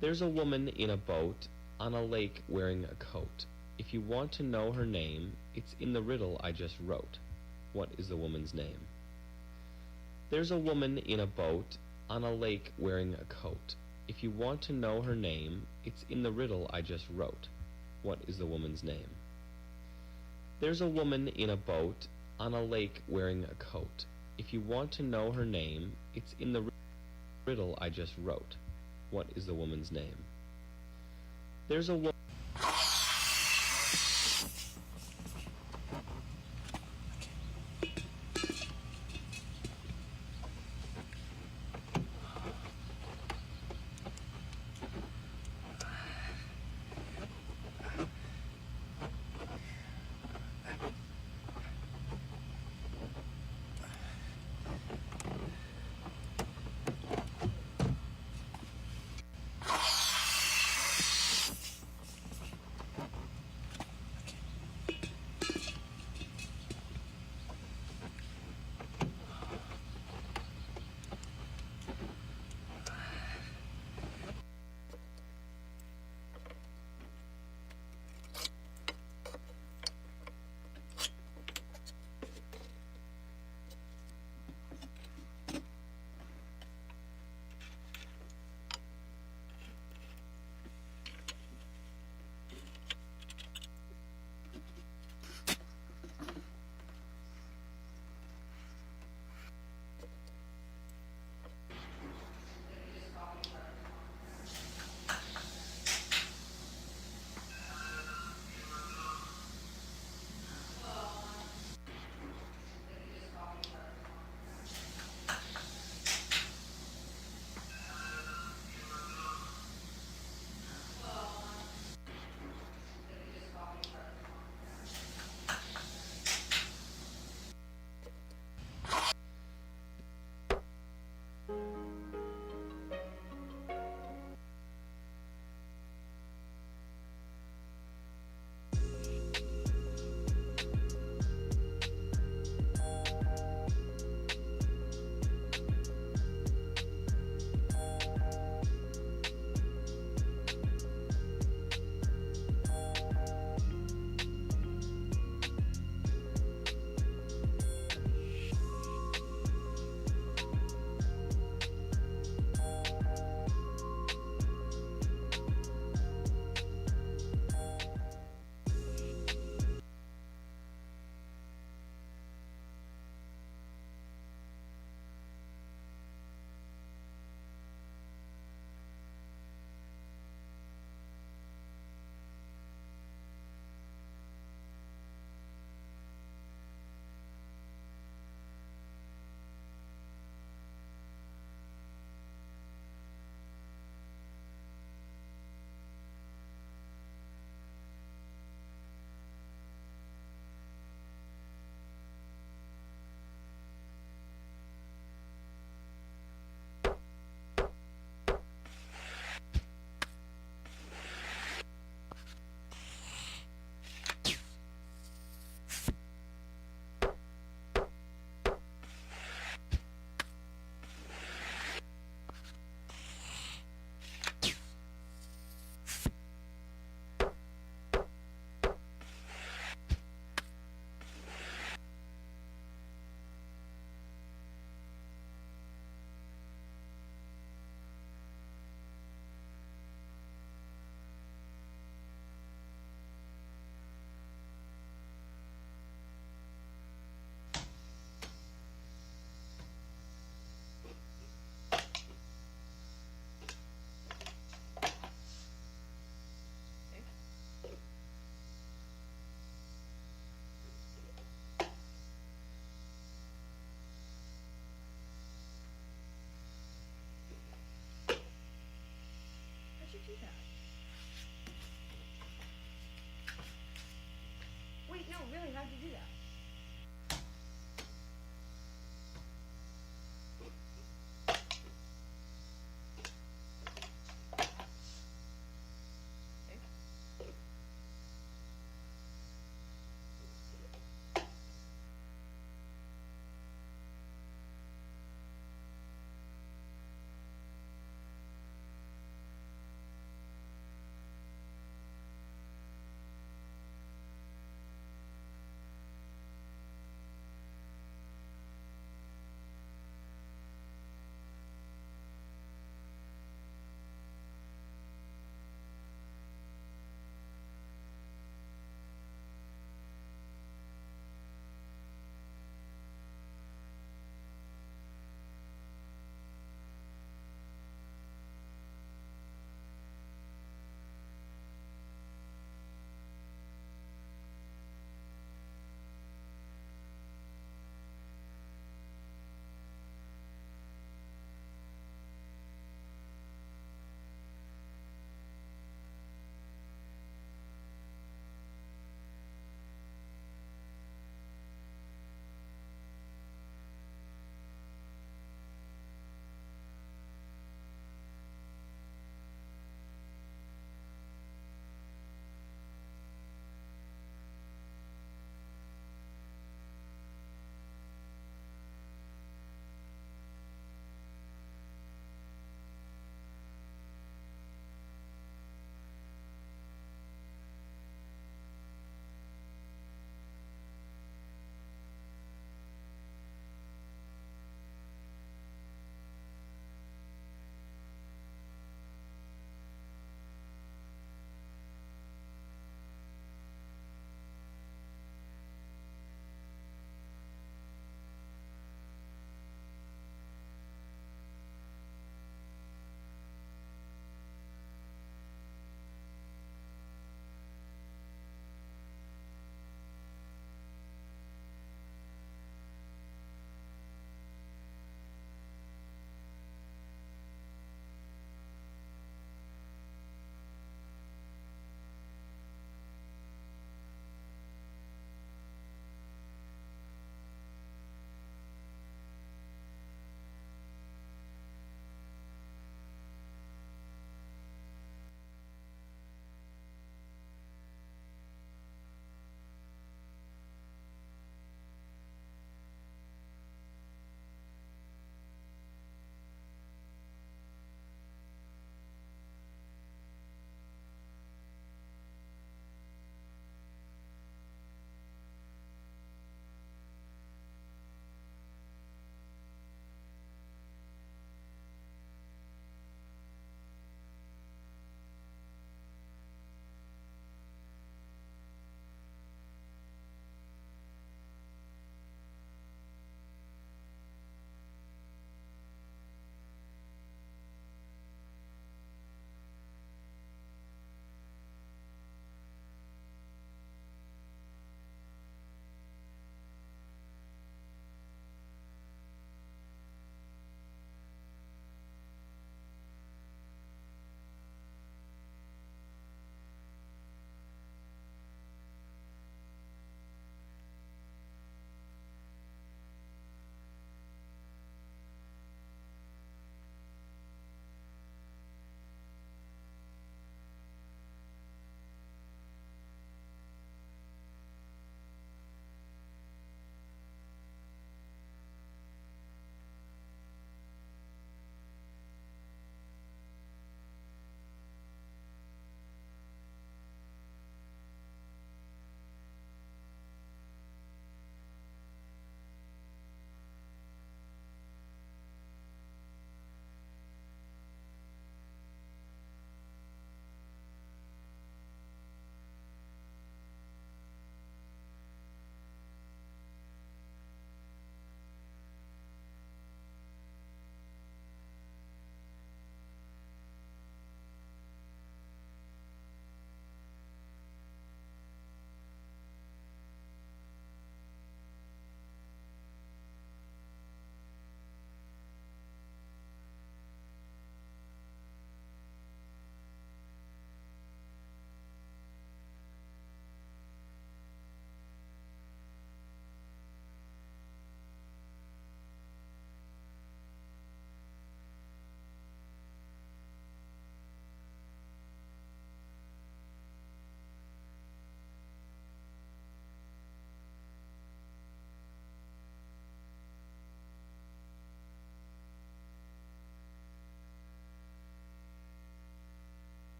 There's a woman in a boat on a lake wearing a coat. If you want to know her name, it's in the riddle I just wrote. What is the woman's name? There's a woman in a boat on a lake wearing a coat. If you want to know her name, it's in the riddle I just wrote. What is the woman's name? There's a woman in a boat on a lake wearing a coat. If you want to know her name, it's in the riddle I just wrote. What is the woman's name? There's a woman.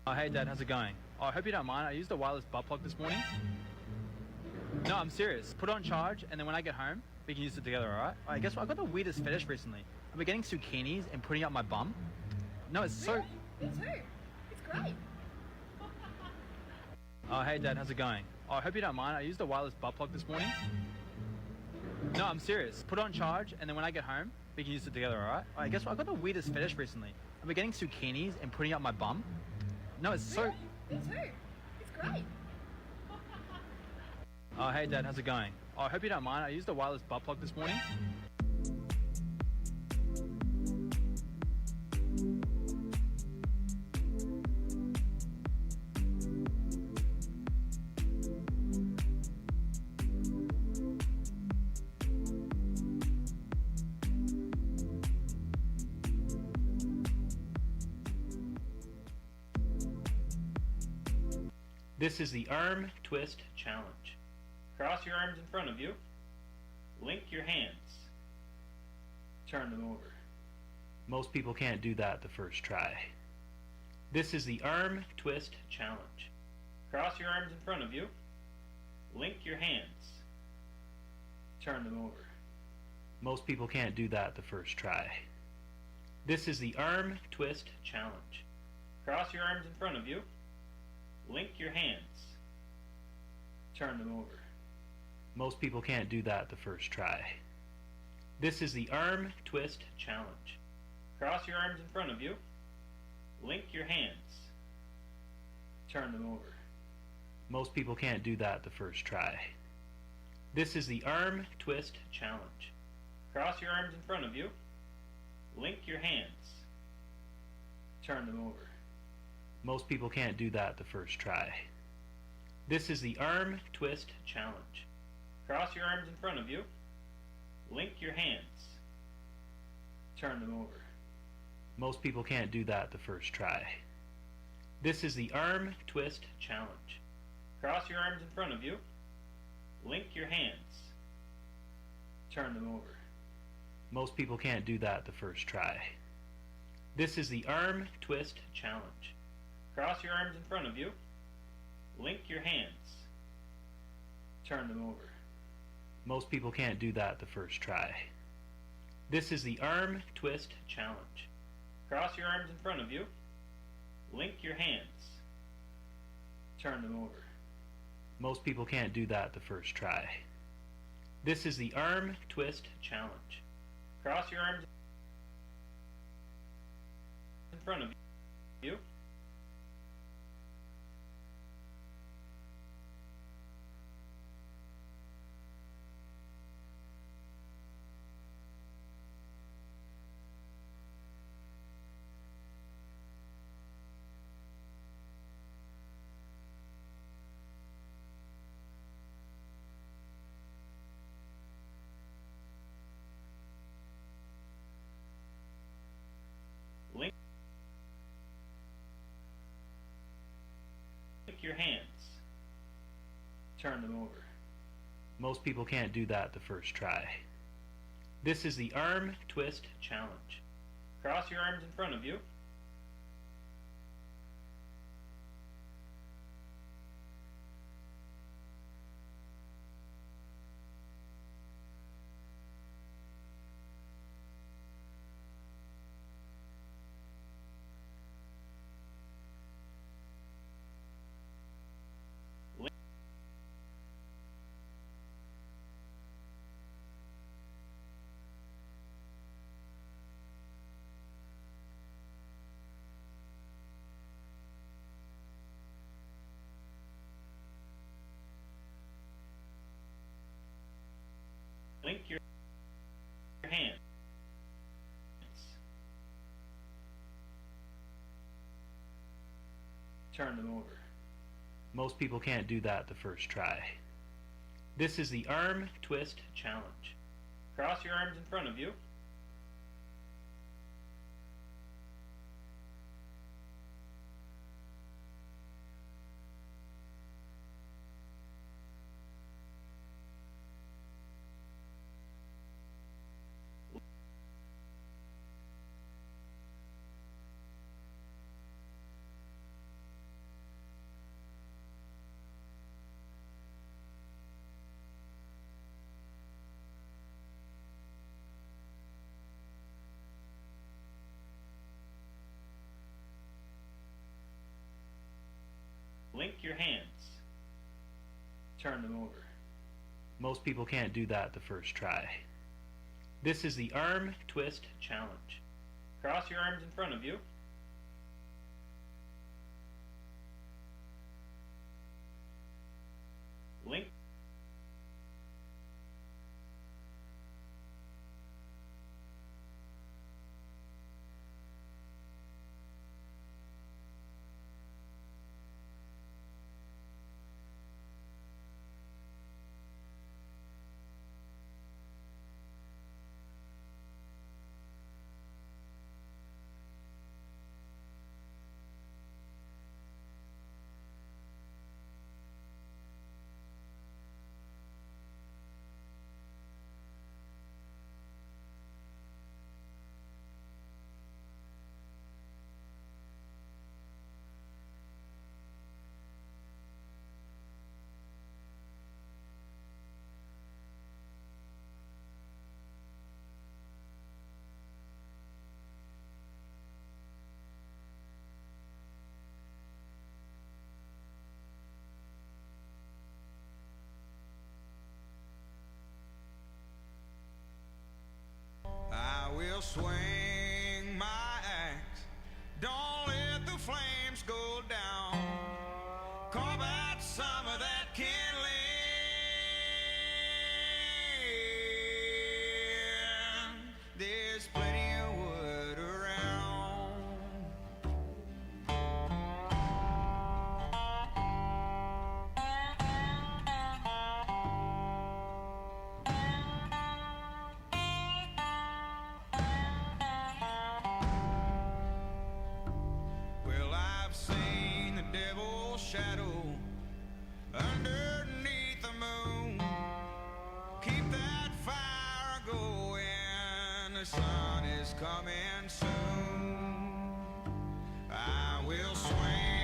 Oh, hey Dad, how's it going? Oh, I hope you don't mind. I used a wireless butt plug this morning. No, I'm serious. Put it on charge, and then when I get home, we can use it together, alright? Alright, guess what? I got the weirdest fetish recently. I've been getting zucchinis and putting up my bum. No, it's so... Me too. It's great. Oh, hey Dad, how's it going? Oh, I hope you don't mind. I used a wireless butt plug this morning. No, I'm serious. Put it on charge, and then when I get home, we can use it together, alright? Alright, guess what? I got the weirdest fetish recently. I've been getting zucchinis and putting up my bum. No, it's so... Me too. It's great. Oh, hey Dad, how's it going? Oh, I hope you don't mind. I used a wireless butt plug this morning. This is the Arm Twist Challenge. Cross your arms in front of you. Link your hands. Turn them over. Most people can't do that the first try. This is the Arm Twist Challenge. Cross your arms in front of you. Link your hands. Turn them over. Most people can't do that the first try. This is the Arm Twist Challenge. Cross your arms in front of you. Link your hands. Turn them over. Most people can't do that the first try. This is the Arm Twist Challenge. Cross your arms in front of you. Link your hands. Turn them over. Most people can't do that the first try. This is the Arm Twist Challenge. Cross your arms in front of you. Link your hands. Turn them over. Most people can't do that the first try. This is the Arm Twist Challenge. Cross your arms in front of you. Link your hands. Turn them over. Most people can't do that the first try. This is the Arm Twist Challenge. Cross your arms in front of you. Link your hands. Turn them over. Most people can't do that the first try. This is the Arm Twist Challenge. Cross your arms in front of you. Link your hands. Turn them over. Most people can't do that the first try. This is the Arm Twist Challenge. Cross your arms in front of you. Link your hands. Turn them over. Most people can't do that the first try. This is the Arm Twist Challenge. Cross your arms in front of you. Your hands. Turn them over. Most people can't do that the first try. This is the Arm Twist Challenge. Cross your arms in front of you. Link your hands. Turn them over. Most people can't do that the first try. This is the Arm Twist Challenge. Cross your arms in front of you. turn them over. Most people can't do that the first try. This is the Arm Twist Challenge. Cross your arms in front of you. Link. I will swing my axe. Don't let the flames go down. Carve out some of that kindling. There's plenty of wood around. Well, I've seen the devil's shadow underneath the moon. Keep that fire going, the sun is coming soon. I will swing